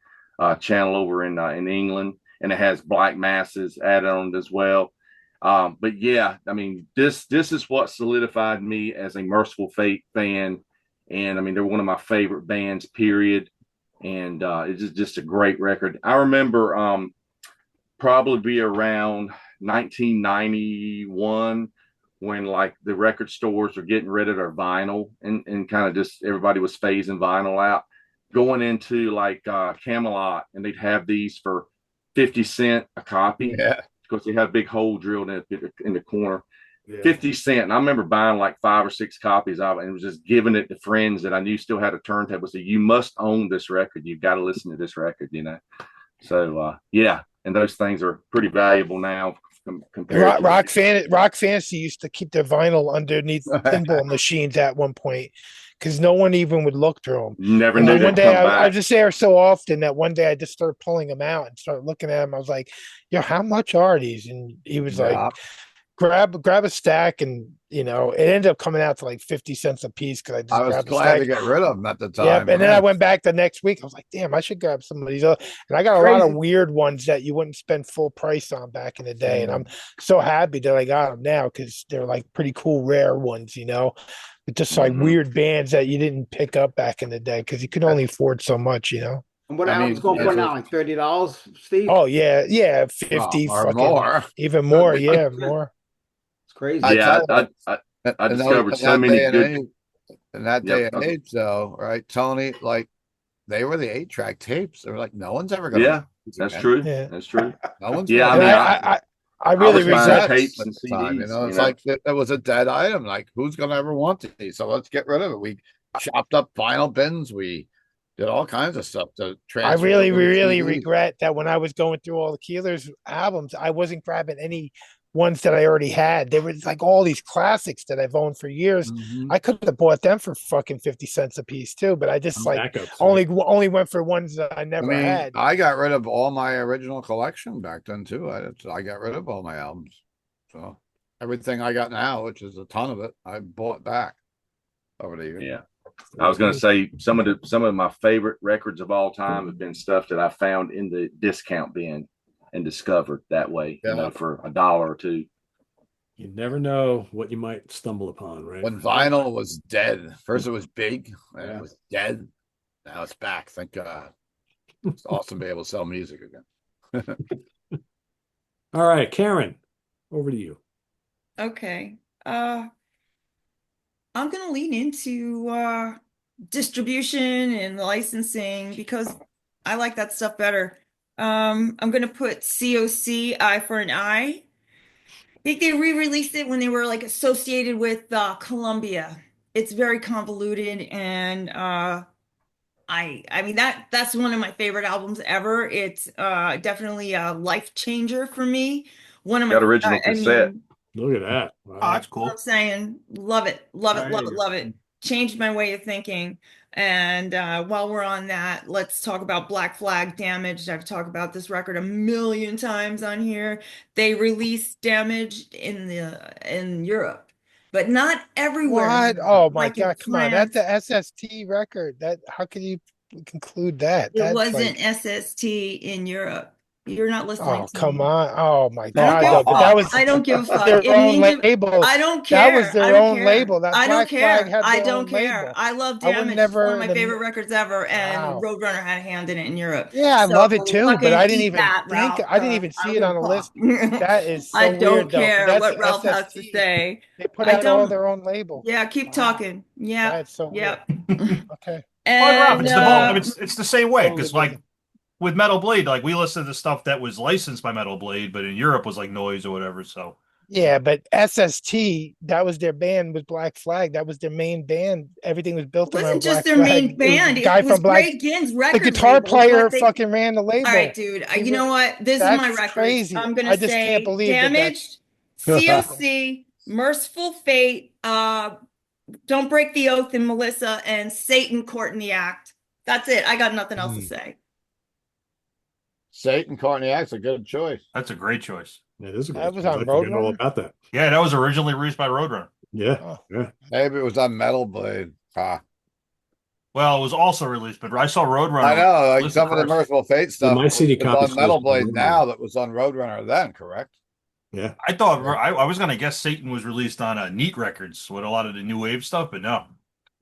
channel over in England. And it has Black Masses added on it as well. But yeah, I mean, this is what solidified me as a Merciful Fate fan. And I mean, they're one of my favorite bands, period. And it's just a great record. I remember probably around 1991 when like the record stores were getting rid of their vinyl and kind of just everybody was phasing vinyl out, going into like Camelot, and they'd have these for 50 cents a copy. Yeah. Because they had a big hole drilled in the corner. 50 cents. And I remember buying like 5 or 6 copies of it and was just giving it to friends that I knew still had a turntable. So you must own this record. You've got to listen to this record, you know. So yeah, and those things are pretty valuable now compared Rock Fantasy used to keep their vinyl underneath pinball machines at one point because no one even would look through them. Never knew one day I was just there so often that one day I just started pulling them out and started looking at them. I was like, "Yo, how much are these?" And he was like, "Grab a stack," and you know, it ended up coming out to like 50 cents a piece because I was glad to get rid of them at the time. Yeah, and then I went back the next week. I was like, "Damn, I should grab some of these." And I got a lot of weird ones that you wouldn't spend full price on back in the day, and I'm so happy that I got them now because they're like pretty cool, rare ones, you know. But just like weird bands that you didn't pick up back in the day because you could only afford so much, you know. And what album's going for now? Like $30, Steve? Oh yeah, 50 or more, even more, yeah, more. It's crazy. Yeah, I discovered so many good. In that day and age, though, right, Tony? Like they were the 8-track tapes. They were like, no one's ever gonna. Yeah, that's true. Yeah. That's true. No one's. Yeah, gonna I mean, I really regret tapes and CDs. Time, you know, it's like it was a dead item. Like, who's gonna ever want these? So let's get rid of it. We chopped up vinyl bins. We did all kinds of stuff to transfer. I really regret that when I was going through all the Keelers albums, I wasn't grabbing any ones that I already had. There was like all these classics that I've owned for years. I could have bought them for fucking 50 cents a piece too, but I just only went for ones that I never had. I got rid of all my original collection back then too. I got rid of all my albums. So everything I got now, which is a ton of it, I bought back over the years. Yeah. I was going to say some of my favorite records of all time have been stuff that I found in the discount bin and discovered that way, you know, for $1 or $2. You never know what you might stumble upon, right? When vinyl was dead, first it was big and it was dead. Now it's back. Thank God. It's awesome to be able to sell music again. All right, Karen, over to you. Okay. I'm gonna lean into distribution and licensing because I like that stuff better. I'm gonna put COC, Eye for an Eye. I think they re-released it when they were like associated with Columbia. It's very convoluted and I mean that's one of my favorite albums ever. It's definitely a life changer for me. One of my Got original I cassette. mean, Look at that. Oh, Wow. that's what I'm cool. saying, love it, love it, There love you it, go. love it. Changed my way of thinking. And while we're on that, let's talk about Black Flag Damaged. I've talked about this record a million times on here. They released Damaged in Europe, but not everywhere in What? Europe, Oh my like in God! Come on, that's France. the SST record. That how can you conclude that? It That's wasn't like, SST in Europe. You're not listening oh to come me. on! Oh my I don't God! give a No, but fuck. I don't give a was fuck. their It own means label. I don't That was care. I their don't own care. label. That I don't Black Flag care. had I their don't own care. label. I love I would Damage. It's one of never my the favorite records ever, and wow. Roadrunner had a hand in it in Europe. Yeah, I So love it too, but fucking I didn't eat even that, think Ralph, I didn't 'cause even I see don't it give on a the list. fuck. That is I so don't weird though, because care that's what the Ralph has to SST. say. They put I out all don't. their own label. Yeah, keep Wow, talking. Yep. that's so weird. Yep. Okay, Like Ralph, And it's the both. I mean, wow, it's the same way totally because with you. like with Metal Blade, like we listened to stuff that was licensed by Metal Blade, but in Europe was like noise or whatever. So Yeah, but SST, that was their band with Black Flag. That was their main band. Everything was it built around wasn't just Black their main Flag. It was the band. It guy was from Black, Greg Ginn's the record guitar label is player what they. fucking ran the All right, label. dude. He You know ran, what? This is my that's records. crazy. I'm gonna I just can't say believe that that's Damaged, COC, Merciful Fate, Don't Break the Oath and Melissa, and Satan Court in the Act. That's it. I got nothing else to Hmm. say. Satan Carniac's a good choice. that's a great choice. Yeah, it is a that great was choice. on I forgot all Roadrunner. about that. Yeah, that was originally released by Roadrunner. Yeah. Oh, Yeah. Maybe it was on Metal Blade. Ah. Well, it was also released, but I saw Roadrunner I know, like listed some of the first. Merciful Fate Yeah, stuff my CD was copy on Metal says Blade Roadrunner. now that was on Roadrunner then, correct? Yeah. I thought Yeah. I was gonna guess Satan was released on Neat Records with a lot of the new wave stuff, but no.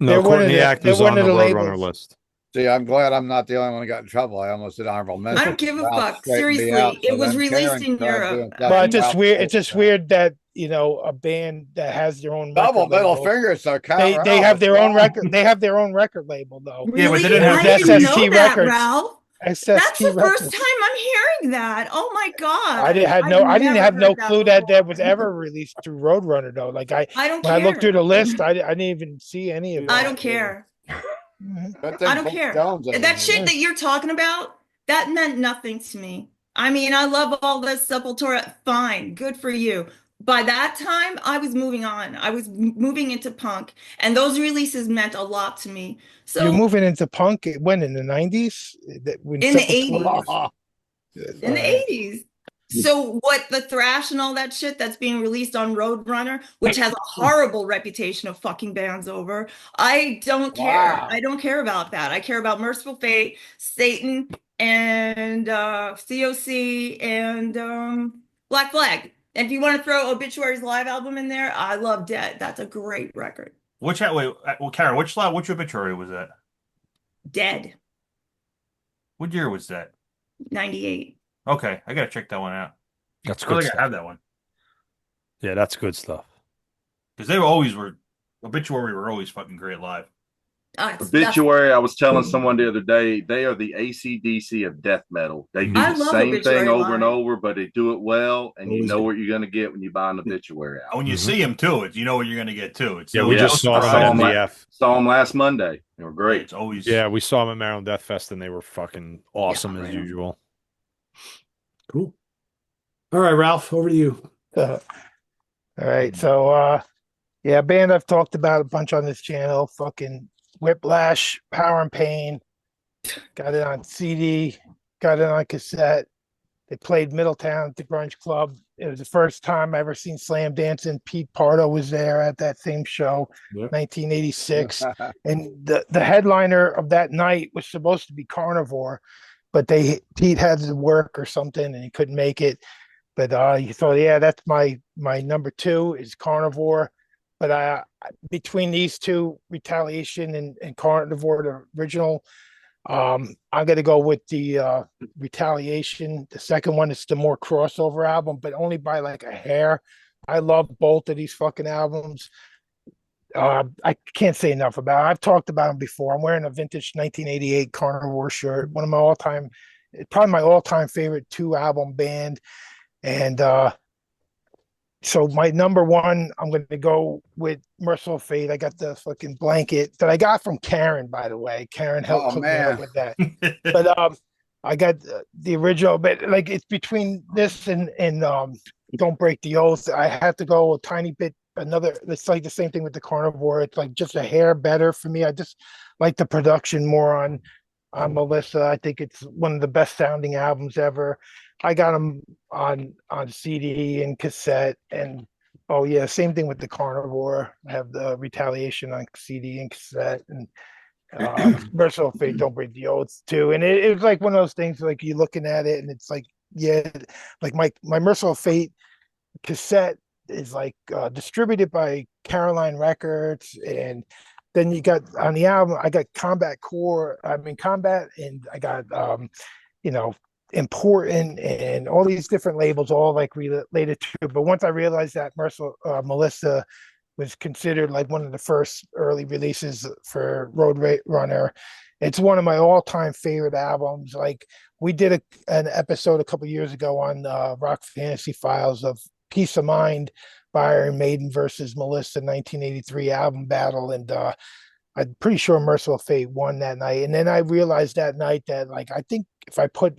they're No, one of Courtney the Act they're was one on of the the Roadrunner labels. list. See, I'm glad I'm not the only one who got in trouble. I almost did honorable I mention. don't give a Ralph fuck. straightened me out. Seriously, So it was then released Karen in started Europe. doing stuff. Well, and Ralph it's just weird that a band that has their own double record middle label, fingers, so count they Ralph have as their own well. record. They have their own record label though. Yeah, but they Really? didn't It have was I didn't know distribution. SST that, Records. Ralph. That's SST the first time Records. I'm hearing that. Oh my I didn't God. had I've no I didn't never have no heard that clue that that was before. ever released through Roadrunner though. Like I don't when I looked through care. the list, I didn't even see any of I that. don't care. Mhm. Good I thing don't Paul care. Jones ain't That in here. shit that you're talking about, that meant nothing to me. I mean, I love all this Sepultura. Fine. Good for you. By that time, I was moving on. I was moving into punk, and those releases meant a lot to me. You're So moving into punk when in the 90s? When in the Sepultura 80s, was in all the right. 80s. So what the thrash and all that shit that's being released on Roadrunner, which has a horrible reputation of fucking bands over, I don't care. I Wow. don't care about that. I care about Merciful Fate, Satan, and COC and Black Flag. And if you want to throw Obituary's live album in there, I love Dead. That's a great record. Wait, well, Karen, which obituary was that? Dead, What year was that? 98. Okay, I gotta check that one out. That's I don't good think I stuff. have that one Yeah, that's good stuff. because they always were obituary were always fucking great live. That's Obituary, I was telling someone the other day, they are the AC/DC of death metal. They do I the love same thing Obituary over and live. over, but they do it well, and you Always know good. what you're going to get when you buy an obituary And when album. you Mhm. see them too, you know what you're gonna get too. It's Yeah, no, we Yeah, no just saw them saw at them, surprise. MDF. saw them last Monday. They were great. It's always Yeah, we saw them at Maryland Death Fest and they were fucking awesome as right on. usual. Cool. All right, Ralph, over to you. All right. So yeah, band I've talked about a bunch on this channel, fucking Whiplash, Power and Pain. Got it on CD, got it on cassette. They played Middletown at the Grunge Club. It was the first time I ever seen Slam Dancing. Pete Pardo was there at that same show, Yep. 1986. And the headliner of that night was supposed to be Carnivore, but Pete had to work or something and he couldn't make it. But you thought, yeah, that's my number two is Carnivore. But between these two, Retaliation and Carnivore, the original, I'm gonna go with the Retaliation. The second one is the more crossover album, but only by like a hair. I love both of these fucking albums. I can't say enough about it. I've talked about them before. I'm wearing a vintage 1988 Carnivore shirt, one of my all-time, probably my all-time favorite two album band. And so my number one, I'm going to go with Merciful Fate. I got the fucking blanket that I got from Karen, by the way. Karen helped Oh hook me up man. with that. But I got the original, but like it's between this and Don't Break the Oath. I have to go a tiny bit another. It's like the same thing with the Carnivore. It's like just a hair better for me. I just like the production more on Melissa. I think it's one of the best sounding albums ever. I got them on CD and cassette, and oh yeah, same thing with the Carnivore. I have the Retaliation on CD and cassette, and Merciful Fate, Don't Break the Oath too. And it was like one of those things like you're looking at it and it's like, yeah, like my Merciful Fate cassette is like distributed by Caroline Records. And then you got on the album, I got Combat, and I got you know, Important and all these different labels, all like related to. But once I realized that Melissa was considered like one of the first early releases for Roadrunner. It's one of my all-time favorite albums. Like we did an episode a couple years ago on Rock Fantasy Files of Peace of Mind by Iron Maiden versus Melissa 1983 album battle, and I'm pretty sure Merciful Fate won that night. And then I realized that night that like I think if I put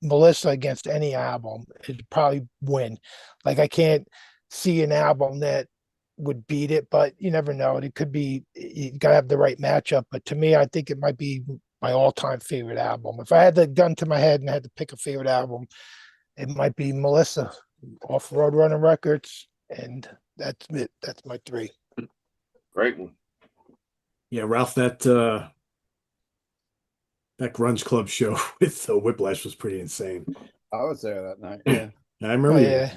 Melissa against any album, it'd probably win. Like I can't see an album that would beat it, but you never know. It could be, you gotta have the right matchup. But to me, I think it might be my all-time favorite album. If I had the gun to my head and I had to pick a favorite album, it might be Melissa off Roadrunner Records, and that's it. That's my three. Great one. Yeah, Ralph, that Grunge Club show with Whiplash was pretty insane. I was there that night. Yeah. I remember Oh you. yeah,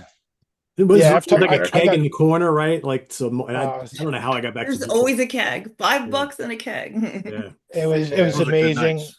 It was, yeah. it I've was like I a keg got in the corner, right? Like so, and I don't know how I got back to There's just always a keg. $5 Yeah. and a keg. yeah. it was Those are good amazing, nights.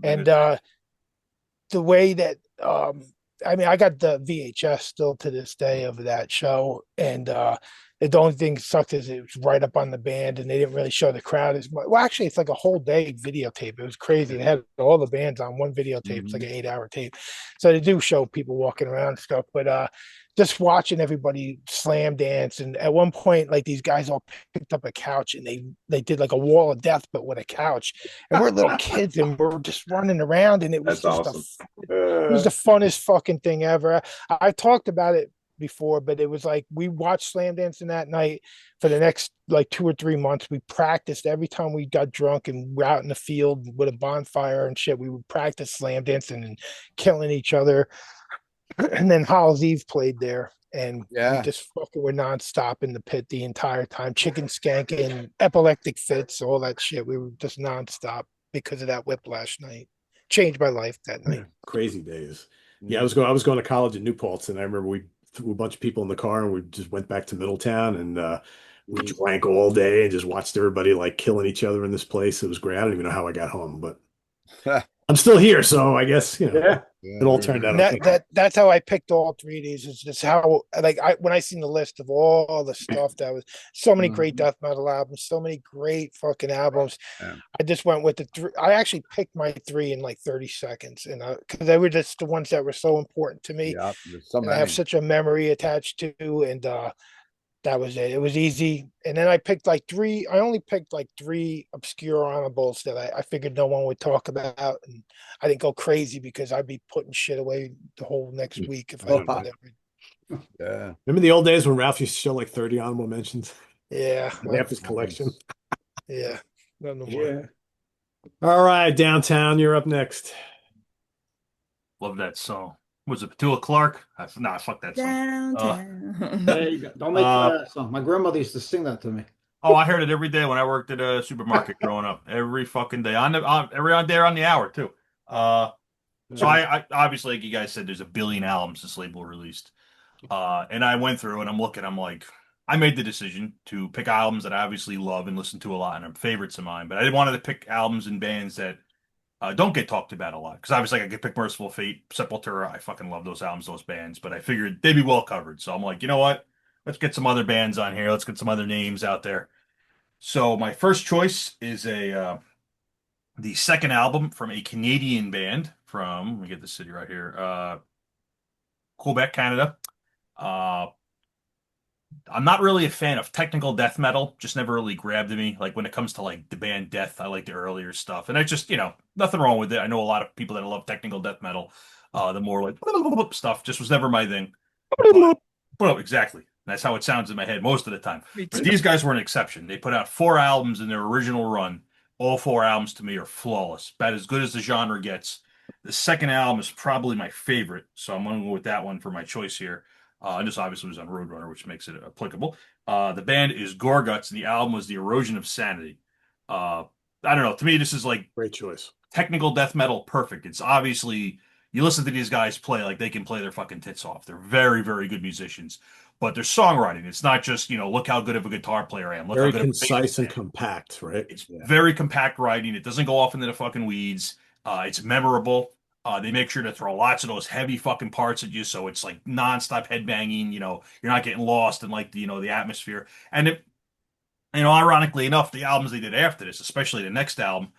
and the way that I mean, I got the VHS still to this day of that show, and the only thing sucked is it was right up on the band, and they didn't really show the crowd as much. Well, actually, it's like a whole day videotape. It was crazy. They had all the bands on one videotape. It's like an 8-hour tape, so they do show people walking around and stuff. But just watching everybody slam dance, and at one point, like these guys all picked up a couch and they did like a wall of death, but with a couch, and we're little kids and we're just running around, and it was That's just awesome. it was the funnest fucking thing ever. I talked about it before, but it was like we watched slam dancing that night for the next like 2 or 3 months. We practiced every time we got drunk and we're out in the field with a bonfire and shit. We would practice slam dancing and killing each other. And then Hallow's Eve played there, and we just fucking were nonstop in the pit the entire time, chicken skanking, epileptic fits, all that shit. We were just nonstop because of that Whiplash night. Changed my life that night. Crazy days. Yeah, I was going to college in New Paltz, and I remember we threw a bunch of people in the car and we just went back to Middletown, and we drank all day and just watched everybody like killing each other in this place. It was great. I don't even know how I got home, but I'm still here, so I guess Yeah. it all turned out And okay. that's how I picked all three of these. Is just how like when I seen the list of all the stuff that was so many great death metal albums, so many great fucking albums. Yeah. I just went with the three. I actually picked my three in like 30 seconds, and because they were just the ones that were so important to me. Yeah, there's so And I have many. such a memory attached to, and that was it. It was easy. And then I picked like three. I only picked like three obscure honorables that I figured no one would talk about. And I didn't go crazy because I'd be putting shit away the whole next week if I did that. Yeah. Remember the old days when Ralph used to show like 30 honorable mentions? Yeah. Half his collection. Yeah. No more. Yeah. All right, Downtown, you're up next. Love that song. Was it Petula Clark? Nah, fuck that song. Downtown. There you go. Don't make fun of that song. My grandmother used to sing that to me. Oh, I heard it every day when I worked at a supermarket growing up. Every fucking day. Every day on the hour too. So I obviously, like you guys said, there's a billion albums this label released. And I went through and I'm looking, I'm like, I made the decision to pick albums that I obviously love and listen to a lot and are favorites of mine. But I wanted to pick albums and bands that don't get talked about a lot. Because obviously I could pick Merciful Fate, Sepultura. I fucking love those albums, those bands. But I figured they'd be well covered. So I'm like, you know what? Let's get some other bands on here. Let's get some other names out there. So my first choice is the second album from a Canadian band from, let me get the city right here, Quebec, Canada. Uh, I'm not really a fan of technical death metal. Just never really grabbed me. Like when it comes to like the band Death, I like the earlier stuff, and I just, nothing wrong with it. I know a lot of people that love technical death metal. The more like stuff just was never my thing. But, well, exactly. That's how it sounds in my head most of the time. Me But too. these guys were an exception. They put out 4 albums in their original run. All 4 albums to me are flawless, about as good as the genre gets. The second album is probably my favorite, so I'm going to go with that one for my choice here. And this obviously was on Roadrunner, which makes it applicable. The band is Gorguts, and the album was The Erosion of Sanity. I don't know. To me, this is like Great choice. technical death metal perfect. It's obviously, you listen to these guys play, like they can play their fucking tits off. They're very, very good musicians. But their songwriting, it's not just, look how good of a guitar player I am. Look how Very good of a concise bassist I and am. compact, right? It's Yeah. very compact writing. It doesn't go off into the fucking weeds. It's memorable. They make sure to throw lots of those heavy fucking parts at you, so it's like nonstop headbanging. You're not getting lost in like the atmosphere. And ironically enough, the albums they did after this, especially the next album,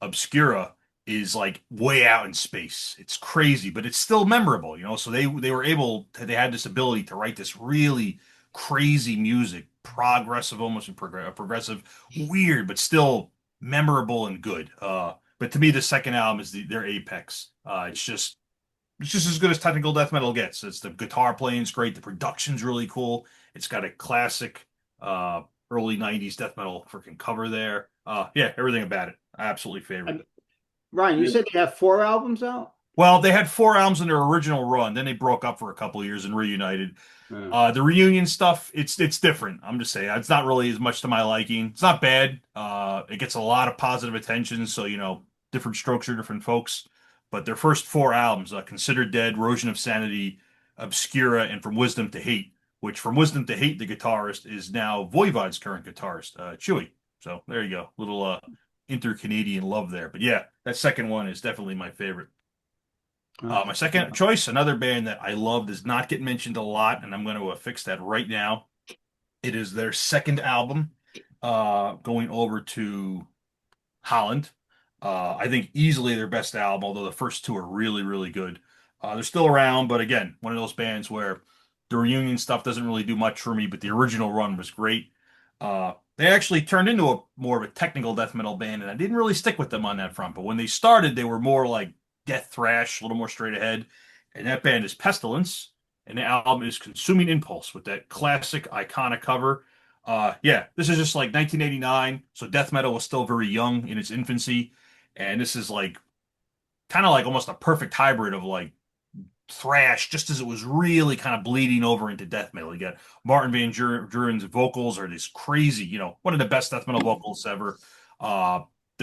Obscura, is like way out in space. It's crazy, but it's still memorable. So they were able to, they had this ability to write this really crazy music, progressive, almost progressive, weird, but still memorable and good. But to me, the second album is their apex. It's just as good as technical death metal gets. It's the guitar playing's great, the production's really cool. It's got a classic uh early 90s death metal freaking cover there. Yeah, everything about it. Absolutely favorite. And Ryan, you said they have 4 albums out? Well, they had 4 albums in their original run, then they broke up for a couple of years and reunited. Yeah. The reunion stuff, it's different. I'm just saying, it's not really as much to my liking. It's not bad. It gets a lot of positive attention, so different strokes for different folks. But their first 4 albums, Considered Dead, Erosion of Sanity, Obscura, and From Wisdom to Hate, which From Wisdom to Hate, the guitarist, is now Voivod's current guitarist, Chewy. So there you go. Little inter-Canadian love there. But yeah, that second one is definitely my favorite. My second choice, another band that I love, does not get mentioned a lot, and I'm going to fix that right now. It is their second album, going over to Holland. I think easily their best album, although the first 2 are really, really good. They're still around, but again, one of those bands where the reunion stuff doesn't really do much for me, but the original run was great. They actually turned into more of a technical death metal band, and I didn't really stick with them on that front. But when they started, they were more like death thrash, a little more straight ahead. And that band is Pestilence, and the album is Consuming Impulse with that classic iconic cover. Yeah, this is just like 1989, so death metal was still very young in its infancy, and this is like kind of like almost a perfect hybrid of like thrash, just as it was really kind of bleeding over into death metal. You got Martin Van Buren's vocals are this crazy, one of the best death metal vocals ever. The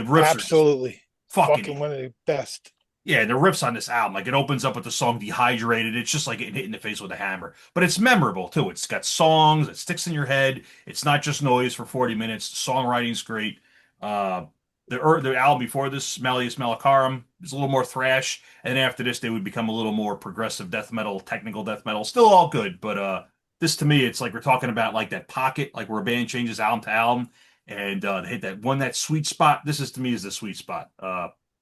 riffs are just Absolutely. fucking Fucking one of the best. yeah, the riffs on this album, like it opens up with the song Dehydrated. It's just like getting hit in the face with a hammer. But it's memorable too. It's got songs, it sticks in your head. It's not just noise for 40 minutes. The songwriting's great. Uh the album before this, Malleus Malicarum, is a little more thrash. And after this, they would become a little more progressive death metal, technical death metal. Still all good, but this to me, it's like we're talking about like that pocket, like where a band changes album to album and they hit that sweet spot. This is to me is the sweet spot.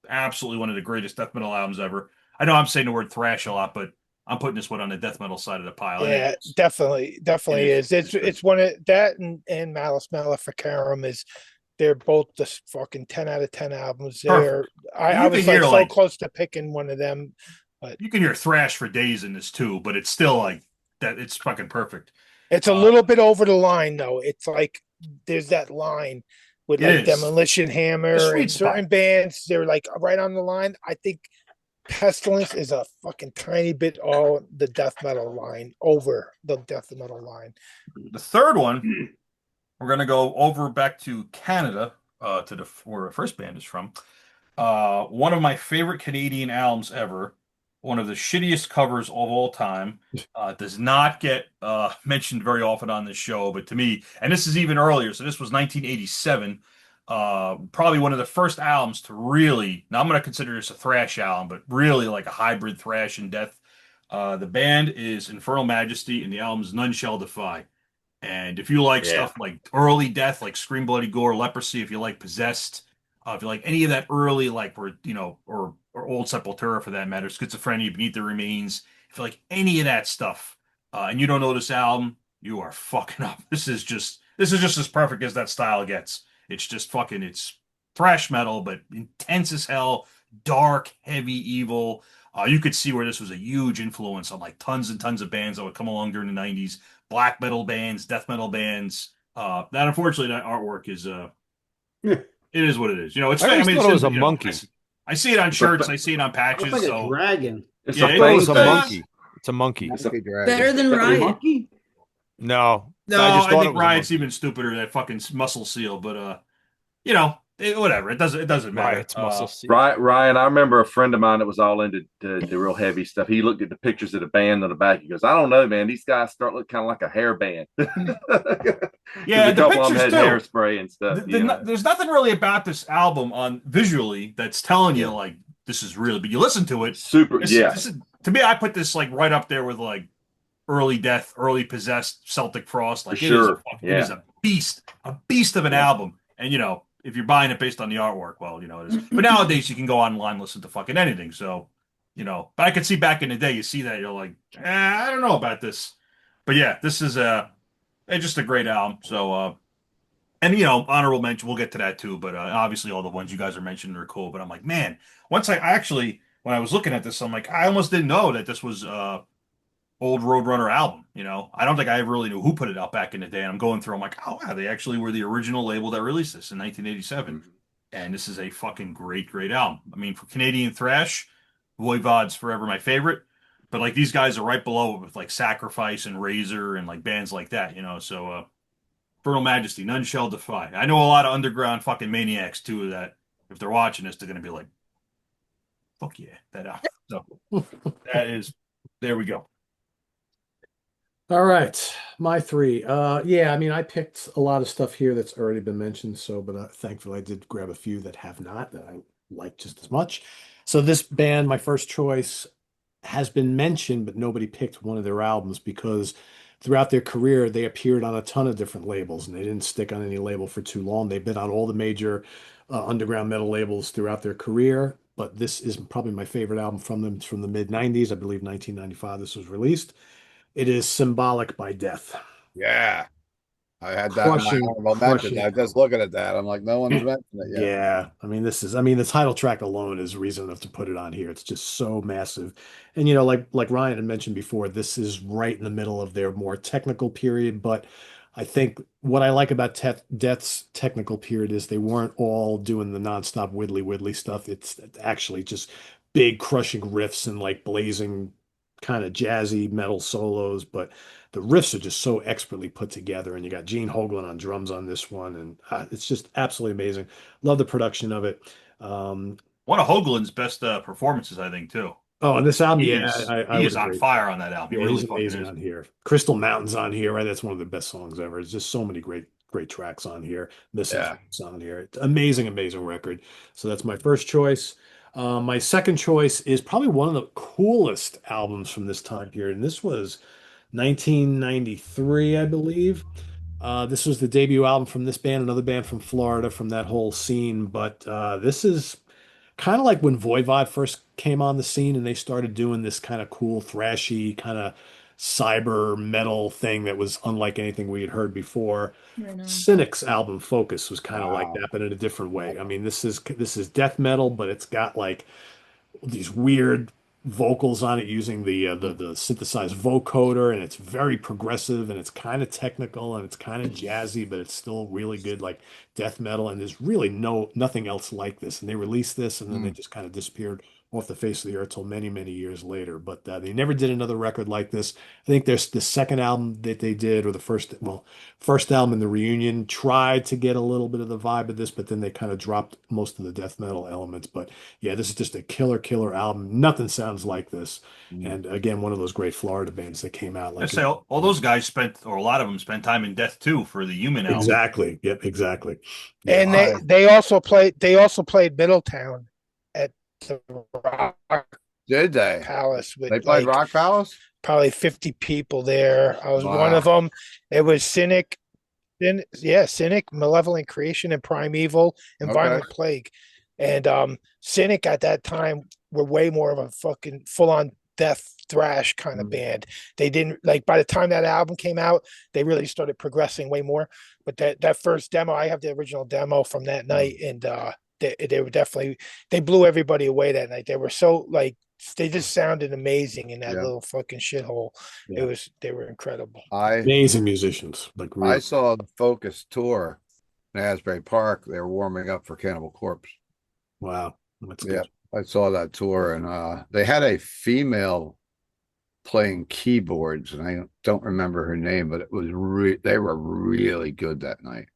Absolutely one of the greatest death metal albums ever. I know I'm saying the word thrash a lot, but I'm putting this one on the death metal side of the pile. Yeah, definitely It is. It's one of that and Malice Maleficarum is they're both just fucking 10 out of 10 albums. Perfect. I You was can hear, like so like- close to picking one of them, but You can hear thrash for days in this too, but it's still like that. It's fucking perfect. it's a little bit over the line though. It's like there's that line with It like is. Demolition The Hammer sweet and spot. certain bands, they're like right on the line. I think Pestilence is a fucking tiny bit all the death metal line over the death metal line. The third one, we're gonna go over back to Canada, to where the first band is from. One of my favorite Canadian albums ever. One of the shittiest covers of all time. Does not get mentioned very often on this show, but to me, and this is even earlier, so this was 1987. Probably one of the first albums to really, now I'm going to consider this a thrash album, but really like a hybrid thrash and death. The band is Infernal Majesty, and the album is None Shall Defy. And if you like Yeah. stuff like early death, like Scream Bloody Gore, Leprosy, if you like Possessed, if you like any of that early, like where or Old Sepultura for that matter, Schizophrenia, Beneath the Remains, if you like any of that stuff, and you don't know this album, you are fucking up. This is just as perfect as that style gets. It's just fucking it's thrash metal, but intense as hell, dark, heavy, evil. You could see where this was a huge influence on like tons and tons of bands that would come along during the 90s, black metal bands, death metal bands. That unfortunately that artwork is it is what it is. It's I always thought it was a you know, monkey. I see it on shirts, I see it on Looks patches. like a So dragon. It's yeah, a it I thought it was fake a is. face. monkey. It's a monkey. Monkey dragon. Better than Riot. Monkey? No, No, I just I thought it think was a Riot's monkey. even stupider, that fucking muscle seal, but whatever. It doesn't matter. Riot's muscle seal. Ryan, I remember a friend of mine that was all into the real heavy stuff. He looked at the pictures of the band on the back. He goes, "I don't know, man. These guys start looking kind of like a hair band." Yeah, a the couple of them pictures had too. hairspray and stuff. There's nothing really about this album on visually that's telling you like this is really, but you listen to it. Super, This is, to me, I put this like right up there with like early Death, early Possessed, Celtic Frost. Like For sure. it is a beast of an album. And if you're buying it based on the artwork, well, it is. But nowadays you can go online and listen to fucking anything. So, but I could see back in the day, you see that you're like, I don't know about this. But yeah, this is just a great album. So, and honorable mention, we'll get to that too. But obviously, all the ones you guys are mentioning are cool. But I'm like, man, once I actually, when I was looking at this, I'm like, I almost didn't know that this was old Roadrunner album. I don't think I ever really knew who put it out back in the day. And I'm going through, I'm like, oh wow, they actually were the original label that released this in 1987. And this is a fucking great, great album. I mean, for Canadian thrash, Voivod's forever my favorite. But like these guys are right below it with like Sacrifice and Razor and like bands like that. So Infernal Majesty, None Shall Defy. I know a lot of underground fucking maniacs too that if they're watching this, they're gonna be like, fuck yeah, that album. So there we go. All right, my three. Yeah, I mean, I picked a lot of stuff here that's already been mentioned. So, but thankfully, I did grab a few that have not that I like just as much. So, this band, my first choice, has been mentioned, but nobody picked one of their albums because throughout their career, they appeared on a ton of different labels, and they didn't stick on any label for too long. They've been on all the major underground metal labels throughout their career. But this is probably my favorite album from them. It's from the mid '90s, I believe, 1995. This was released. It is Symbolic by Death. Yeah. I had that in my honorable mention. I was just looking at that. I'm like, no one's mentioned it yet. Yeah. I mean, the title track alone is reason enough to put it on here. It's just so massive. And, like Ryan had mentioned before, this is right in the middle of their more technical period. But I think what I like about Death's technical period is they weren't all doing the nonstop widdly stuff. It's actually just big crushing riffs and like blazing kind of jazzy metal solos, but the riffs are just so expertly put together. And you got Gene Hoglan on drums on this one, and it's just absolutely amazing. Love the production of it. One of Hoagland's best performances, I think, too. Oh, and this album, He yeah, is, I he would is on agree. fire on that album. He Yeah, really he's fucking amazing is. on here. Crystal Mountain's on here, right? That's one of the best songs ever. It's just so many great tracks on here. Misanthropes on here. It's amazing record. So that's my first choice. My second choice is probably one of the coolest albums from this time period, and this was 1993, I believe. This was the debut album from this band, another band from Florida, from that whole scene. But this is kind of like when Voivod first came on the scene and they started doing this kind of cool, thrashy, kind of cyber metal thing that was unlike anything we had heard before. Right on. Cynic's album Focus was kind of like Wow. that, but in a different way. I mean, this is death metal, but it's got like these weird vocals on it using the synthesized vocoder, and it's very progressive, and it's kind of technical, and it's kind of jazzy, but it's still really good like death metal. And there's really nothing else like this. And they released this, and then they just kind of disappeared off the face of the earth till many years later. But they never did another record like this. I think there's the second album that they did, or the first album in the reunion, tried to get a little bit of the vibe of this, but then they kind of dropped most of the death metal elements. But yeah, this is just a killer album. Nothing sounds like this. And again, one of those great Florida bands that came out I like say all those guys or a lot of them spent time in Death too for the Human album. exactly. Yep, exactly. And Yeah. they also played Middletown at the Rock Did they? Palace with They played like, Rock Palace? probably 50 people there. I was one Wow. of them. It was Cynic, Malevolent Creation, and Primeval, and Okay. Violent Plague. And Cynic at that time were way more of a fucking full-on death thrash kind of band. They didn't like by the time that album came out, they really started progressing way more. But that first demo, I have the original demo from that night, and they were definitely they blew everybody away that night. They were so like they just sounded amazing in that Yeah. little fucking shithole. Yeah. They were incredible. Amazing musicians. Like I really. saw the Focus tour in Asbury Park. They were warming up for Cannibal Corpse. Wow. That's Yeah, good. I saw that tour, and they had a female playing keyboards, and I don't remember her name, but it was they were really good that night.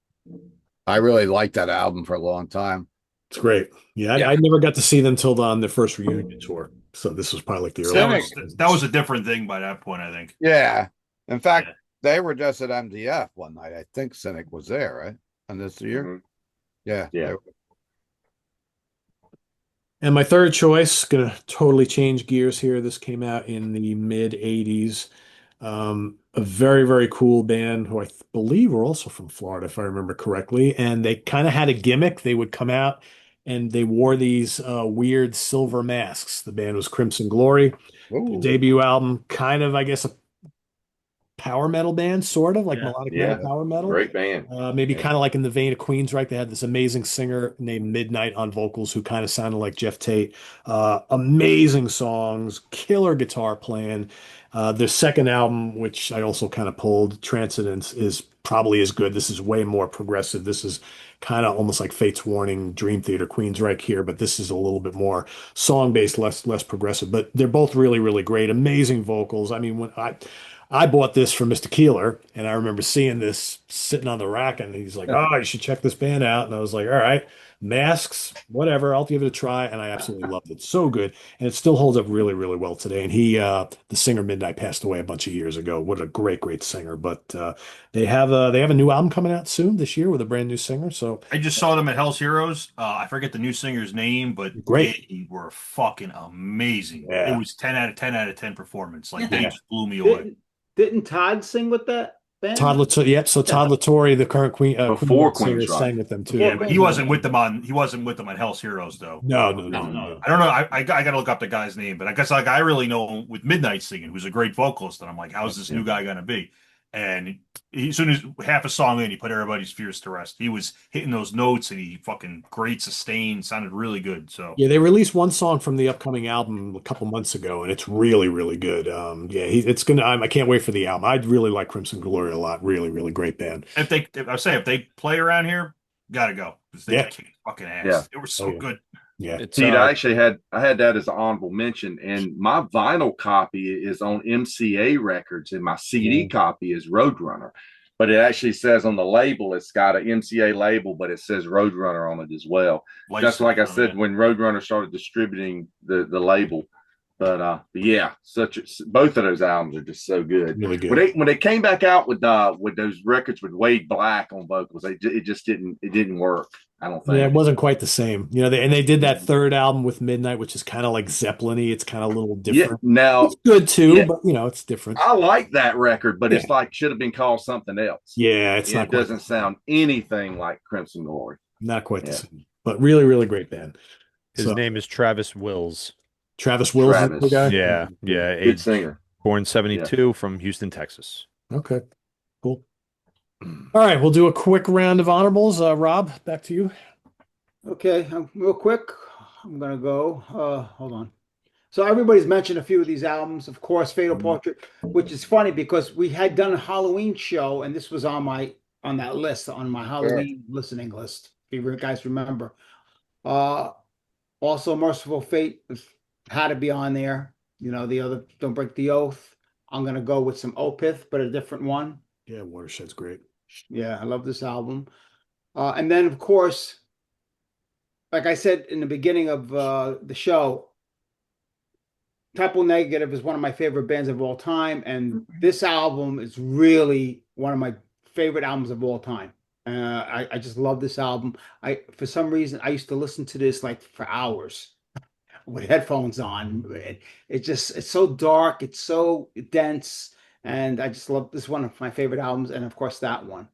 I really liked that album for a long time. It's great. Yeah, Yeah. I never got to see them till on their first reunion tour. So this was probably like the early. That was a different thing by that point, I think. Yeah. In fact, Yeah. they were just at MDF one night. I think Cynic was there, right? And this year? Mhm. Yeah. Yeah. And my third choice, gonna totally change gears here. This came out in the mid 80s. A very, very cool band who I believe were also from Florida, if I remember correctly. And they kind of had a gimmick. They would come out and they wore these weird silver masks. The band was Crimson Glory. Their Ooh. debut album, kind of, I guess, a power metal band, sort of like Yeah. melodic Yeah. metal, power metal. Great band. Maybe Yeah. kind of like in the vein of Queensryche. They had this amazing singer named Midnight on vocals who kind of sounded like Jeff Tate. Amazing songs, killer guitar playing. Their second album, which I also kind of pulled, Transcendence, is probably as good. This is way more progressive. This is kind of almost like Fate's Warning, Dream Theater, Queensryche here, but this is a little bit more song-based, less progressive. But they're both really, really great. Amazing vocals. I mean, when I bought this from Mr. Keeler, and I remember seeing this sitting on the rack, and he's like, "Oh, you should check this band out." And I was like, "All right, masks, whatever, I'll give it a try." And I absolutely loved it. So good, and it still holds up really, really well today. And the singer Midnight, passed away a bunch of years ago. What a great, great singer! But they have a new album coming out soon this year with a brand new singer. So I just saw them at Hell's Heroes. I forget the new singer's name, but Great. they were fucking amazing. Yeah. It was 10 out of 10 out of 10 performance. Like Yeah. they just blew me away. Didn't Todd sing with that band? Todd Latore, yep. So Todd Latore, the current Before singer, Queensryche. sang with them too. Yeah, but he wasn't with them on Hell's Heroes though. No. I don't know. I got to look up the guy's name, but I guess like I really know him with Midnight singing, who's a great vocalist, and I'm like, how's this new guy gonna be? And as soon as half a song in, he put everybody's fears to rest. He was hitting those notes, and he fucking great sustain, sounded really good. So Yeah, they released one song from the upcoming album a couple months ago, and it's really, really good. Yeah, it's gonna. I can't wait for the album. I really like Crimson Glory a lot. Really, really great band. if they play around here, gotta go because they Yeah. kicked fucking ass. Yeah. They were so Oh, yeah. good. Yeah, It's Pete, I had that as an honorable mention, and my vinyl copy is on MCA Records, and my CD copy is Roadrunner. But it actually says on the label, it's got an MCA label, but it says Roadrunner on it as well. Just like I said, when Roadrunner started distributing the label. But yeah, both of those albums are just so good. really good. When they came back out with those records with Wade Black on vocals, it just didn't work. I don't think. Yeah, it wasn't quite the same. They did that third album with Midnight, which is kind of like Zeppelin-y. It's kind of a little different. Yeah, now It's good too, yeah. but it's different. I like that record, but it's like should have been called something else. Yeah, it's It not quite doesn't sound anything like Crimson Glory. not quite the Yeah. same, but really, really great band. His So, name is Travis Wills. Travis Wills, is the Travis. guy. Yeah, Good age singer. born 72 from Houston, Texas. Okay, cool. All right, we'll do a quick round of honorables. Rob, back to you. Okay, real quick, I'm gonna go. Hold on. So everybody's mentioned a few of these albums, of course, Fatal Portrait, which is funny because we had done a Halloween show, and this was on that list, on my Halloween listening list. If you guys remember. Also, Merciful Fate had to be on there. The other Don't Break the Oath. I'm gonna go with some Opeth, but a different one. Yeah, Watershed's great. Yeah, I love this album. And then, of course, like I said in the beginning of the show, Type O Negative is one of my favorite bands of all time, and this album is really one of my favorite albums of all time. I just love this album. For some reason, I used to listen to this like for hours with headphones on. It's so dark, it's so dense, and I just love this is one of my favorite albums, and of course that one.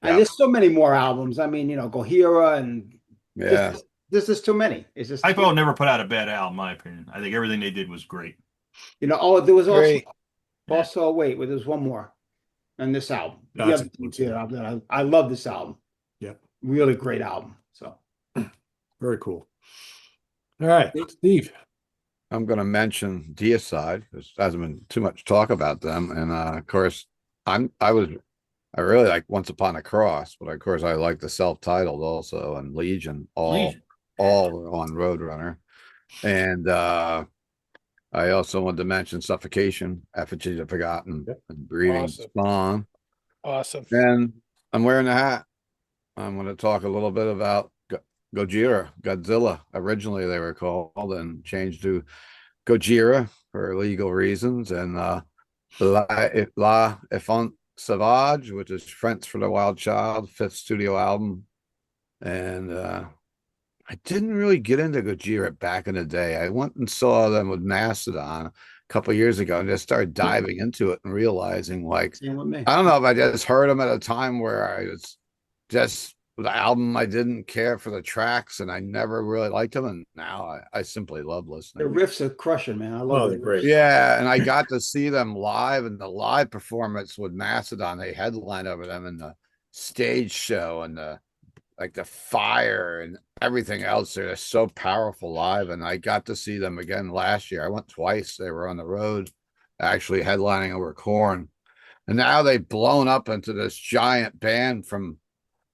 And Yeah. there's so many more albums. I mean, Gojira and Yeah. this is too many. It's just Typo never put out a bad album, in my opinion. I think everything they did was great. oh, there was Great. also wait, well, there's one more on this album. That's The a good other album that I love this album. Yeah. Really great album. So Very cool. All right, Steve. I'm going to mention Deicide because there hasn't been too much talk about them, and of course, I really like Once Upon a Cross, but of course I like the self-titled also and Legion, all on Roadrunner, and I also wanted to mention Suffocation, Effigy of Forgotten, and Breeding Awesome. Spawn. Awesome. And I'm wearing the hat. I'm going to talk a little bit about Gojira, Godzilla. Originally they were called and changed to Gojira for legal reasons. And La Enfant Sauvage, which is French for the Wild Child, 5th studio album. And I didn't really get into Gojira back in the day. I went and saw them with Mastodon a couple of years ago and just started diving into it and realizing, like, same with me. I don't know if I just heard them at a time where I was just the album, I didn't care for the tracks and I never really liked them. And now I simply love The listening. riffs are crushing, man. I love they're it. great. Yeah, and I got to see them live, and the live performance with Mastodon, they headlined over them in the stage show and the fire and everything else. They're just so powerful live, and I got to see them again last year. I went twice. They were on the road, actually headlining over Corn, and now they've blown up into this giant band from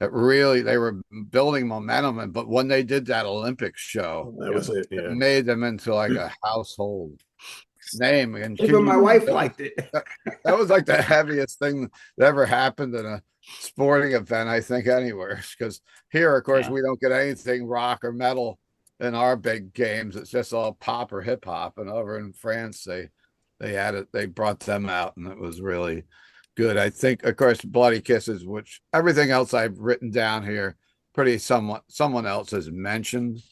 that. Really, they were building momentum, but when they did that Olympics show, That was it. it Yeah. made them into like a household name. And Even my wife liked it. that was like the heaviest thing that ever happened in a sporting event, I think, anywhere. Because here, of course, we don't get anything rock or metal in our big games. It's just all pop or hip hop. And over in France, they brought them out, and it was really good. I think, of course, Bloody Kisses, which everything else I've written down here, someone else has mentioned.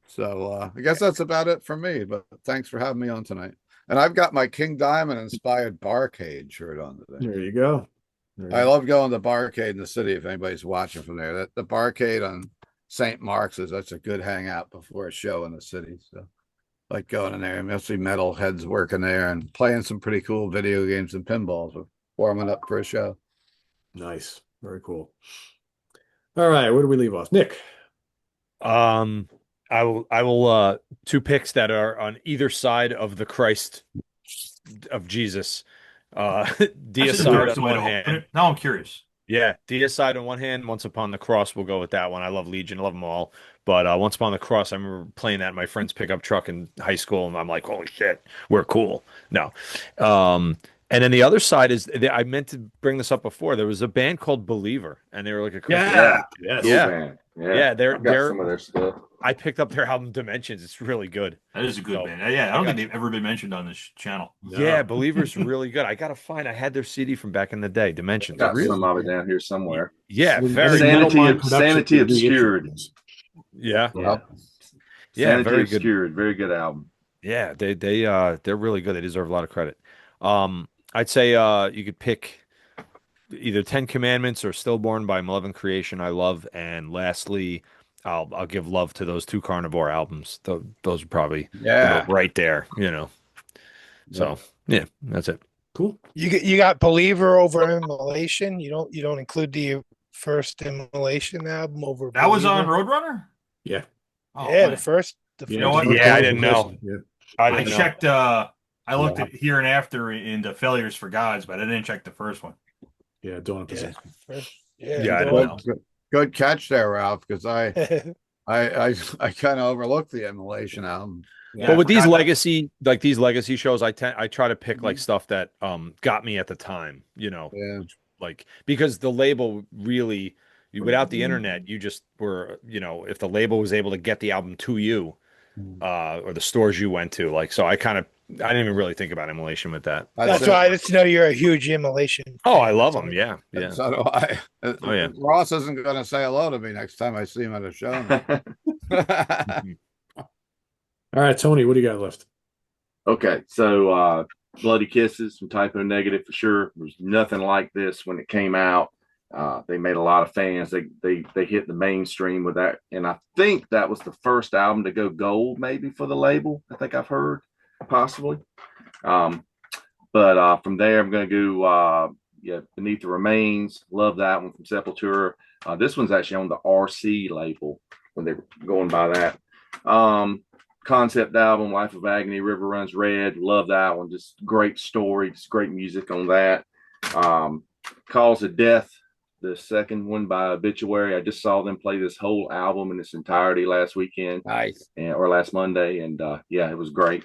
So I guess that's about it for me. But thanks for having me on tonight. And I've got my King Diamond inspired Barcade shirt on today. There you go. I love going to Barcade in the city. If anybody's watching from there, the Barcade on St. Mark's that's a good hangout before a show in the city. So, like going in there, mostly metal heads working there and playing some pretty cool video games and pinballs, or warming up for a show. Nice. Very cool. All right, where do we leave off, Nick? I will 2 picks that are on either side of the Christ of Jesus. Deicide on one hand. Now I'm curious. Yeah, Deicide on one hand, Once Upon the Cross, we'll go with that one. I love Legion, I love them all. But Once Upon the Cross, I remember playing that in my friend's pickup truck in high school, and I'm like, holy shit, we're cool. No. And then the other side is, I meant to bring this up before. There was a band called Believer, and they were like a Christian. Yeah. They're some of their stuff. I picked up their album Dimensions. It's really good. That is a good band. Yeah, I don't think they've ever been mentioned on this channel. No. Yeah, Believer's really good. I gotta find. I had their CD from back in the day. Dimensions. Got Really some of it down here somewhere. Yeah, very Sanity Obscured. Yeah. Yeah, Yeah, Sanity very good. Obscured. Very good album. Yeah, they're really good. They deserve a lot of credit. I'd say you could pick either 10 Commandments or Stillborn by Malevolent Creation. I love, and lastly, I'll give love to those 2 Carnivore albums. Those are probably right there, So yeah, that's it. Cool. You got Believer over Immolation. You don't include the first Immolation album over. That was Believer? on Roadrunner? Yeah. Oh, Yeah, man. the first. You know what? Yeah, I didn't know. Yeah. I checked. I looked at here and after into Failures for Gods, but I didn't check the first one. Yeah, Dawn of Yeah, Possession. Yeah, I don't know. Good catch there, Ralph, because I kind of overlooked the Immolation album. Yeah, But with these forgot these legacy shows, I try to pick like stuff that got me at the time, Yeah. like because the label really without the internet, you just were, if the label was able to get the album to you, or the stores you went to, like, so I didn't even really think about Immolation with that. That's why I just know you're a huge Immolation. Oh, I love them. Yeah. Yeah. So do I. Oh, yeah. Ross isn't going to say hello to me next time I see him at a show. All right, Tony, what do you got left? Okay, so Bloody Kisses from Typo Negative for sure. There's nothing like this when it came out. They made a lot of fans. They hit the mainstream with that, and I think that was the first album to go gold, maybe for the label. I think I've heard possibly. Um, but from there, I'm going to go. Yeah, Beneath the Remains. Love that one from Sepultura. This one's actually on the RC label when they were going by that. Concept album, Life of Agony, River Runs Red. Love that one. Just great story. Just great music on that. Cause of Death, the second one by Obituary. I just saw them play this whole album in its entirety last weekend. Nice. Or last Monday. And yeah, it was great.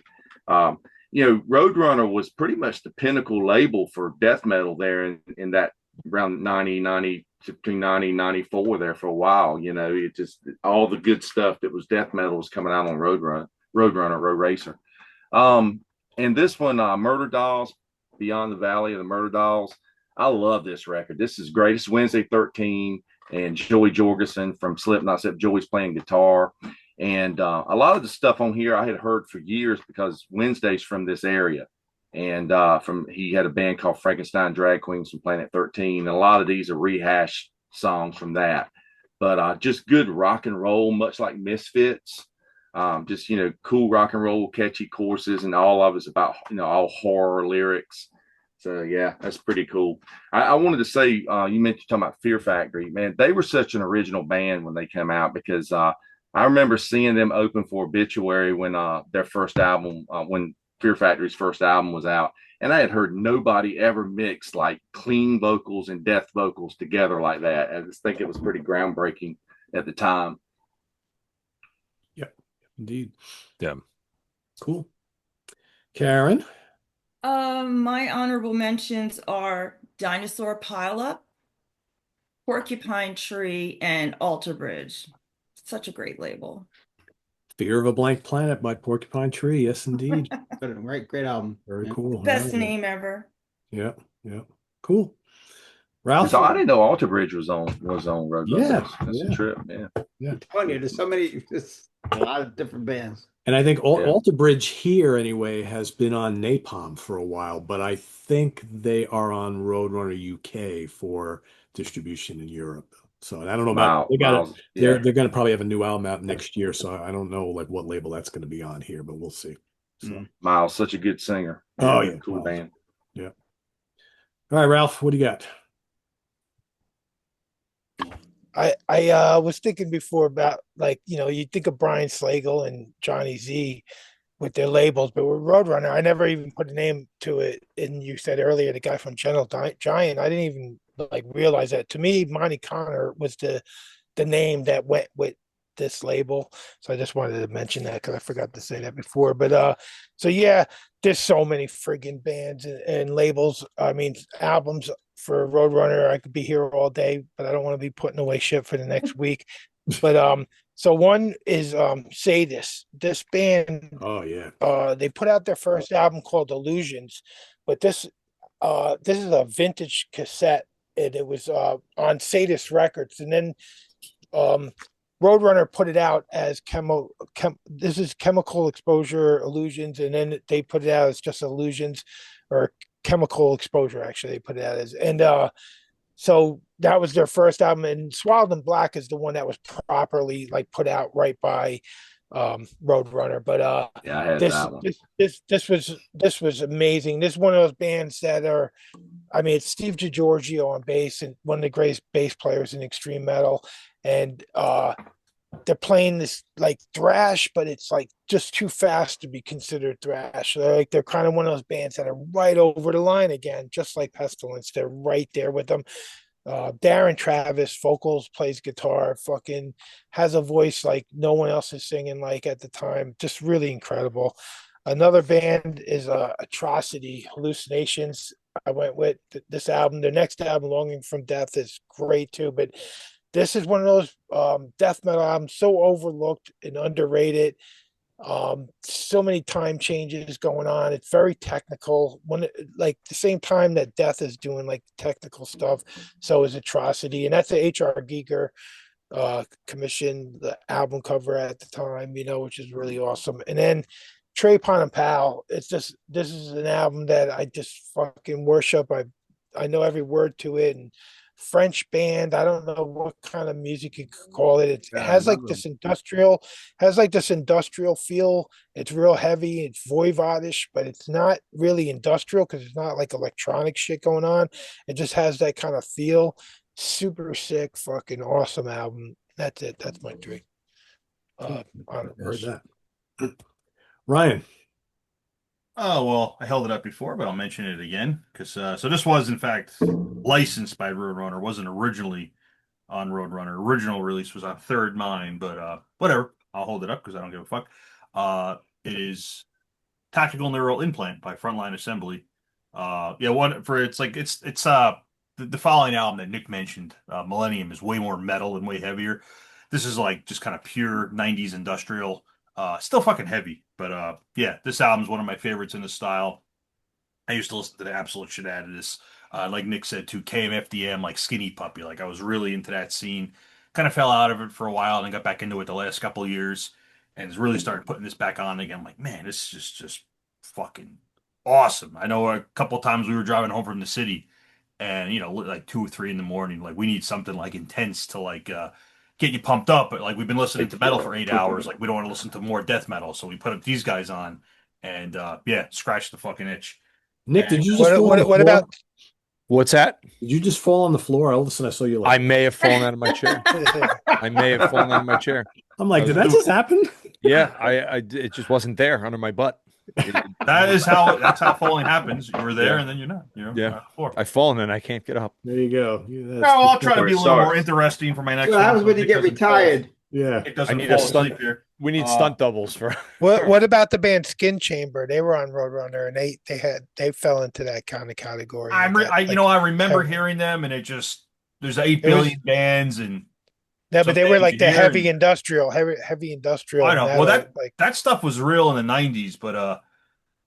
Roadrunner was pretty much the pinnacle label for death metal there in that around 90, between 90 and 94 there for a while. It just all the good stuff that was death metal was coming out on Roadrunner, Road Racer. And this one, Murder Dolls, Beyond the Valley of the Murder Dolls. I love this record. This is great. It's Wednesday 13 and Joey Jorgensen from Slipknot, except Joey's playing guitar. And a lot of the stuff on here I had heard for years because Wednesday's from this area. And he had a band called Frankenstein Drag Queens from Planet 13. And a lot of these are rehash songs from that. But just good rock and roll, much like Misfits. Just, cool rock and roll, catchy choruses, and all of it's about, all horror lyrics. So, yeah, that's pretty cool. I wanted to say, you mentioned talking about Fear Factory. Man, they were such an original band when they came out because I remember seeing them open for Obituary when their first album, when Fear Factory's first album was out. And I had heard nobody ever mix like clean vocals and death vocals together like that. I just think it was pretty groundbreaking at the time. Yep, indeed. Yeah. Cool. Karen? My honorable mentions are Dinosaur Pileup, Porcupine Tree, and Alter Bridge. Such a great label. Fear of a Blank Planet by Porcupine Tree. Yes, indeed. Great album. Very cool. Best Yeah. name ever. Yeah, yeah. Cool. Ralph? So I didn't know Alter Bridge was on Road. Yeah, that's a trip, man. Yeah. I'm telling you, there's a lot of different bands. And I think Yeah. Alter Bridge here, anyway, has been on Napalm for a while, but I think they are on Roadrunner UK for distribution in Europe. So, and I don't know about they're going to probably have a new album out next year, so I don't know like what label that's going to be on here, but we'll see. So Miles, such a good singer. Oh yeah, cool band. Yeah. All right, Ralph, what do you got? I was thinking before about you think of Brian Slagle and Johnny Z with their labels, but with Roadrunner, I never even put a name to it. And you said earlier the guy from Gentle Giant, I didn't even realize that. To me, Monty Connor was the name that went with this label. So I just wanted to mention that because I forgot to say that before. But so yeah, there's so many friggin' bands and labels. I mean, albums for Roadrunner. I could be here all day, but I don't want to be putting away shit for the next week. But so one is Sadist. This band, oh yeah, they put out their first album called Illusions, but this is a vintage cassette, and it was on Sadist Records, and then Roadrunner put it out as this is Chemical Exposure Illusions, and then they put it out as just Illusions or Chemical Exposure. Actually, they put it out as, and so that was their first album. And Swallowed in Black is the one that was properly put out right by Roadrunner. But yeah, I had that one. This was amazing. This is one of those bands that are, I mean, it's Steve DiGiorgio on bass and one of the greatest bass players in extreme metal, and they're playing this thrash, but it's just too fast to be considered thrash. They're kind of one of those bands that are right over the line again, just like Pestilence. They're right there with them. Darren Travis vocals, plays guitar, fucking has a voice like no one else is singing at the time. Just really incredible. Another band is Atrocity, Hallucinations. I went with this album. Their next album, Longing from Death, is great too, but this is one of those death metal albums so overlooked and underrated. So many time changes going on. It's very technical. The same time that Death is doing technical stuff, so is Atrocity, and that's a H.R. Giger commissioned the album cover at the time, which is really awesome. And then Trey and Pal, this is an album that I just fucking worship. I know every word to it, and French band. I don't know what kind of music you could call it. It Yeah, I has like remember. this industrial feel. It's real heavy. It's voivodish, but it's not really industrial because it's not like electronic shit going on. It just has that kind of feel. Super sick, fucking awesome album. That's it. That's my three. Heard that. Ryan. Oh, well, I held it up before, but I'll mention it again because so this was in fact licensed by Roadrunner, wasn't originally on Roadrunner. Original release was on Third Mind, but whatever. I'll hold it up because I don't give a fuck. It is Tactical Neural Implant by Frontline Assembly. Yeah, one for it's the following album that Nick mentioned, Millennium, is way more metal and way heavier. This is like just kind of pure 90s industrial. Still fucking heavy, but yeah, this album's one of my favorites in the style. I used to listen to the absolute shit out of this. Like Nick said, too, KMFDM, like Skinny Puppy. Like I was really into that scene. Kind of fell out of it for a while and then got back into it the last couple of years and really started putting this back on again. I'm like, man, this is just fucking awesome. I know a couple of times we were driving home from the city and, like 2 or 3 in the morning, like we need something like intense to like get you pumped up. But like we've been listening to metal for 8 hours. Like we don't want to listen to more death metal. So we put up these guys on and yeah, scratch the fucking itch. Nick, did you just What fall on the what floor? about What's that? Did you just fall on the floor? All of a sudden I saw you I like may have fallen out of my chair. I may have fallen out of my chair. I'm like, I did was that just happen? Yeah, it just wasn't there under my butt. That's how falling happens. You were there Yeah. and then you're not. Yeah. On the floor. I've fallen and I can't get up. There you go. Well, I'll try to be a little more interesting for my next So one. how was so when you Nick get doesn't retired? Yeah. It doesn't I need a fall stunt. asleep here. We need stunt doubles for. what about the band Skin Chamber? They were on Roadrunner and they fell into that kind of category. I remember heavy- hearing them, and it just there's 8 It was- billion bands, and No, but they were something like the you hear heavy and- industrial, heavy industrial. I know. metal, Well, like that stuff was real in the '90s, but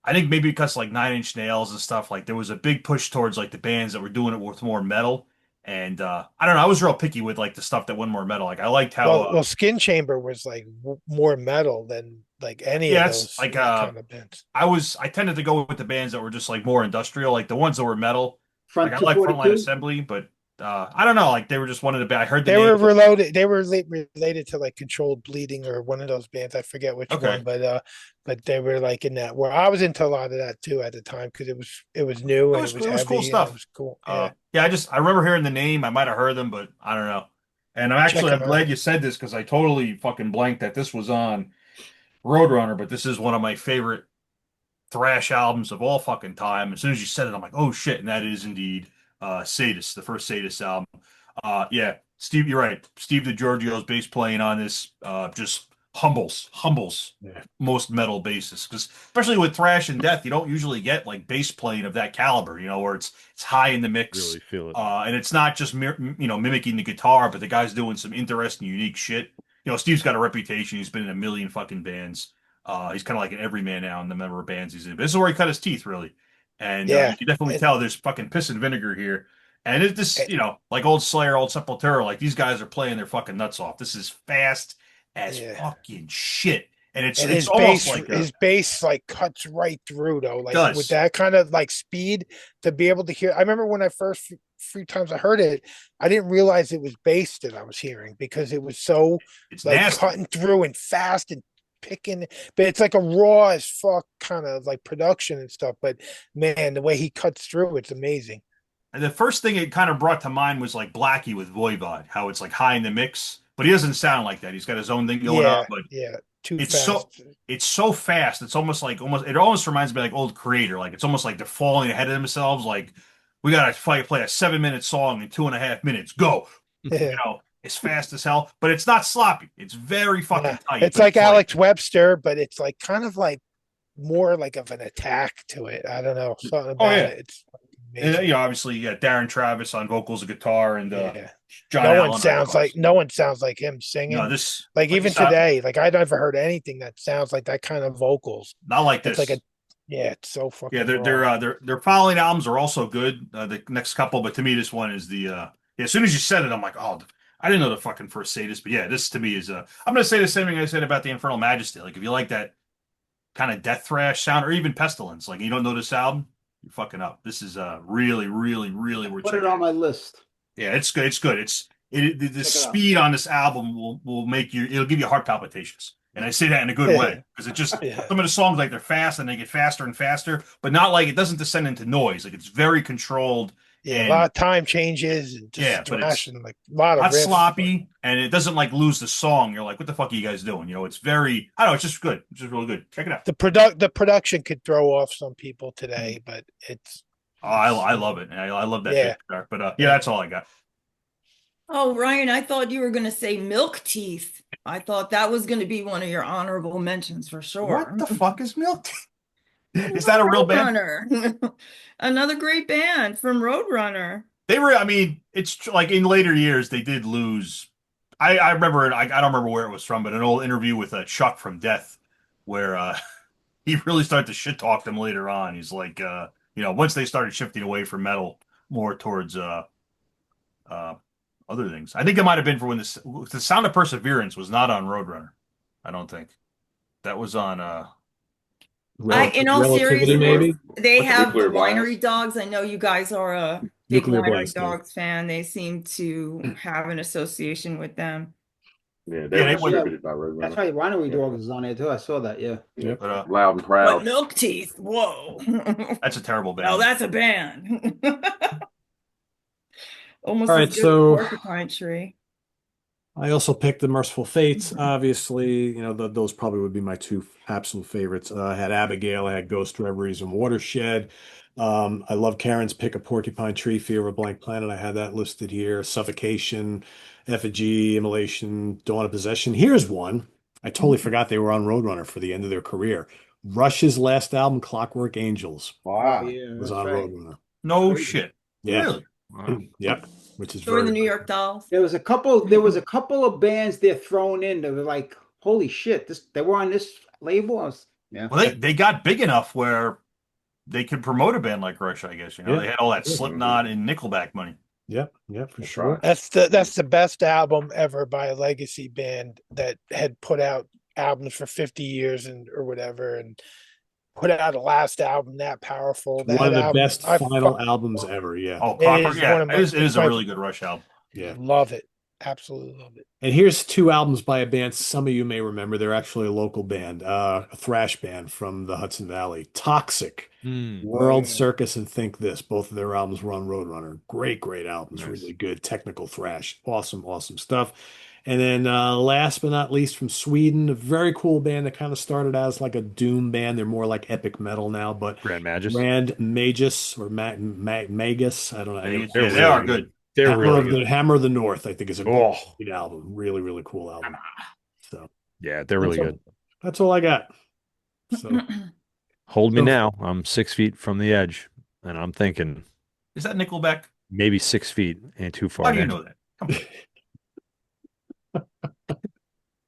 I think maybe because like Nine Inch Nails and stuff, like there was a big push towards like the bands that were doing it with more metal. And I don't know, I was real picky with like the stuff that went more metal. Like I liked how well, Skin Chamber was like more metal than like any yeah, of it's those like kind of bands. I tended to go with the bands that were just like more industrial, like the ones that were metal. Front Like I like Frontline 242? Assembly, but I don't know, like they were just one of the band. I heard the They name. were reloaded. They were related to like Controlled Bleeding or one of those bands. I forget which Okay. one, but they were like in that. Where I was into a lot of that too at the time because it was new and it was It was heavy cool and stuff. it was cool. Yeah, I remember hearing the name. I might have heard them, but I don't know. And I'm them glad out. you said this because I totally fucking blanked that this was on Roadrunner, but this is one of my favorite thrash albums of all fucking time. As soon as you said it, I'm like, oh shit, and that is indeed Sadist, the first Sadist album. Yeah, Steve, you're right. Steve DiGiorgio's bass playing on this just humbles Yeah. most metal basses because especially with thrash and death, you don't usually get like bass playing of that caliber, where it's high in the mix. Really feel it. And it's not just mimicking the guitar, but the guy's doing some interesting, unique shit. Steve's got a reputation. He's been in a million fucking bands. He's kind of like an everyman now in the number of bands he's in. But this is where he cut his teeth, really. And Yeah. you can definitely tell there's fucking piss and vinegar here. And like old Slayer, old Sepultura, like these guys are playing their fucking nuts off. This is fast as fucking shit. And it's his almost bass, like his bass like cuts right through though, like does. with that kind of like speed to be able to hear. I remember when I first few times I heard it, I didn't realize it was bass that I was hearing because it was so it's like nasty. cutting through and fast and picking, but it's like a raw as fuck kind of like production and stuff. But man, the way he cuts through, it's amazing. And the first thing it kind of brought to mind was like Blackie with Voivod, how it's like high in the mix, but he doesn't sound like that. He's got his own thing going on, but too it's fast. it's so fast. It's it almost reminds me like old Creator. Like it's almost like they're falling ahead of themselves. Like we gotta play a 7-minute song in 2.5 minutes. Go, as fast as hell. But it's not sloppy. It's very fucking tight. It's like Alex Webster, but it's like kind of like more like of an attack to it. I don't know something about it. It's and, obviously, Darren Travis on vocals and guitar, and John no Allen one sounds like him singing. No, this like even today, like I never heard anything that sounds like that kind of vocals. Not like this. It's like it's so fucking. Their following albums are also good. The next couple, but to me, this one is the. As soon as you said it, I'm like, oh, I didn't know the fucking first Sadist, but yeah, this to me is I'm gonna say the same thing I said about the Infernal Majesty. Like if you like that kind of death thrash sound, or even Pestilence, like you don't know this album, you're fucking up. This is really, really, really worth Put it checking on out. my list. Yeah, it's good. It's good. The Check it out. speed on this album will make you. It'll give you heart palpitations, and I say that in a good way because it just Yeah. some of the songs like they're fast and they get faster and faster, but not like it doesn't descend into noise. Like it's very controlled. Yeah, And a lot of time changes and just Yeah, but it's thrashing, like a lot of not riffs. sloppy, and it doesn't like lose the song. You're like, what the fuck are you guys doing? You know, it's very. I don't know. It's just good. It's just really good. Check it out. The production could throw off some people today, but it's Oh, I love it. I love that. Yeah. Guitar. But yeah, that's all I got. Oh, Ryan, I thought you were going to say Milk Teeth. I thought that was going to be one of your honorable mentions for sure. What the fuck is Milk Teeth? Is that a real band? Roadrunner. Another great band from Roadrunner. They were. I mean, it's like in later years they did lose. I remember it. I don't remember where it was from, but an old interview with Chuck from Death, where he really started to shit talk them later on. He's like, once they started shifting away from metal more towards other things. I think it might have been for when the Sound of Perseverance was not on Roadrunner. I don't think that was on. In all Relativity, seriousness, maybe. they With the have the Nuclear Blast. Winery Dogs. I know you guys are a big Nuclear Winery Blast, yeah. Dogs fan. They seem to have an association with them. Yeah, they they were were- distributed by Roadrunner. That's right. Winery Dogs is on there too. I saw that. Yeah. Yeah. But, Loud and But proud. Milk Teeth, whoa. that's a terrible band. Now that's a band. Almost All as right, good so- as Porcupine Tree. I also picked the Merciful Fates. Obviously, those probably would be my two absolute favorites. I had Abigail, I had Ghost Reveries, and Watershed. I love Karen's pick of Porcupine Tree, Fear of a Blank Planet. I had that listed here. Suffocation, Effigy, Immolation, Dawn of Possession. Here's one. I totally forgot they were on Roadrunner for the end of their career. Rush's last album, Clockwork Angels, Wow. Yeah, was that's on right. Roadrunner. No Crazy. shit. Yeah. Really? Yep. Which is So were very the New York Dolls. There was a couple of bands there thrown in that were like, holy shit, they were on this label. Yeah. Well, they got big enough where they could promote a band like Rush. I guess Yeah. they had all that Yeah. Slipknot and Nickelback money. Yep, for That's sure. right. that's the best album ever by a legacy band that had put out albums for 50 years or whatever, and put out a last album that powerful. One That of the album, best I final albums ever. Yeah. Oh, It Clockwork. is Yeah, one of my- it is a my- really good Rush album. Yeah. love it. Absolutely love it. And here's two albums by a band some of you may remember. They're actually a local band, a thrash band from the Hudson Valley. Toxic, World Circus, and Think This. Both of their albums were on Roadrunner. Great albums. Nice. Really good technical thrash. Awesome stuff. And then last but not least, from Sweden, a very cool band that kind of started as like a doom band. They're more like epic metal now, but Grand Magus. Grand Magus or Magus. I don't know. Yeah, They're they are really good. They're Hammer really of good. the Hammer of the North, I think, is a Oh, great album. Really cool album. So yeah, they're really good. that's all I got. So Hold me So- now. I'm 6 feet from the edge, and I'm thinking Is that Nickelback? maybe 6 feet ain't too far. How do you there. know that? Come on.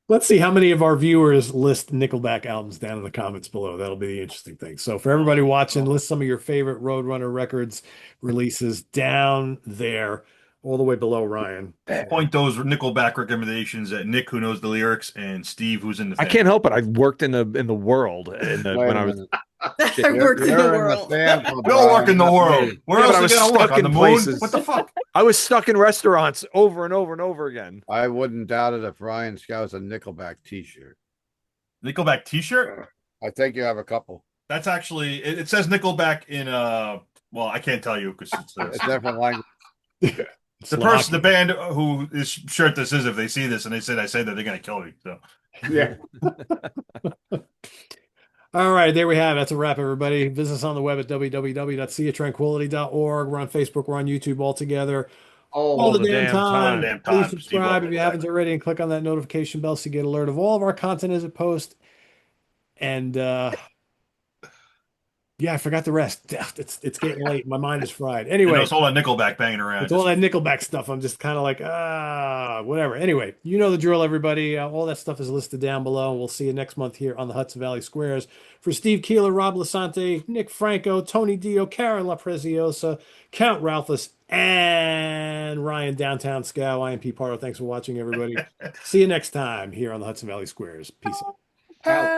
let's see how many of our viewers list Nickelback albums down in the comments below. That'll be the interesting thing. So for everybody watching, list some of your favorite Roadrunner Records releases down there, all the way below Ryan. Point those Nickelback recommendations at Nick, who knows the lyrics, and Steve, who's in the. I fan. can't help it. I've worked in the world when I was. I work in the world. We all work in the world. Where Yeah, but else I are was we gonna work? stuck On in the moon? places. What the fuck? I was stuck in restaurants over and over and over again. I wouldn't doubt it if Ryan Scout's a Nickelback t-shirt. Nickelback T-shirt. I think you have a couple. That's actually it says Nickelback in well, I can't tell you because it's It's different language. the band who is shirt this is, if they see this and they said I say that, they're gonna kill me. So Yeah. All right, there we have it. That's a wrap, everybody. Visit us on the web at www.seatranquility.org. We're on Facebook. We're on YouTube all together. All the damn time. damn Please time. subscribe Steve, if you haven't already and click on that notification bell so you get alert of all of our content as it posts. And yeah, I forgot the rest. It's getting late. My mind is fried. Anyway, it's all that Nickelback banging around. it's all that Nickelback stuff. I'm just kind of like, whatever. Anyway, you know the drill, everybody. All that stuff is listed down below. We'll see you next month here on the Hudson Valley Squares. For Steve Keeler, Rob Lasante, Nick Franco, Tony Dio, Karen La Preziosa, Count Ralphus, And Ryan, Downtown Scow, IMP Pardo. Thanks for watching, everybody. See you next time here on the Hudson Valley Squares. Peace out. Out.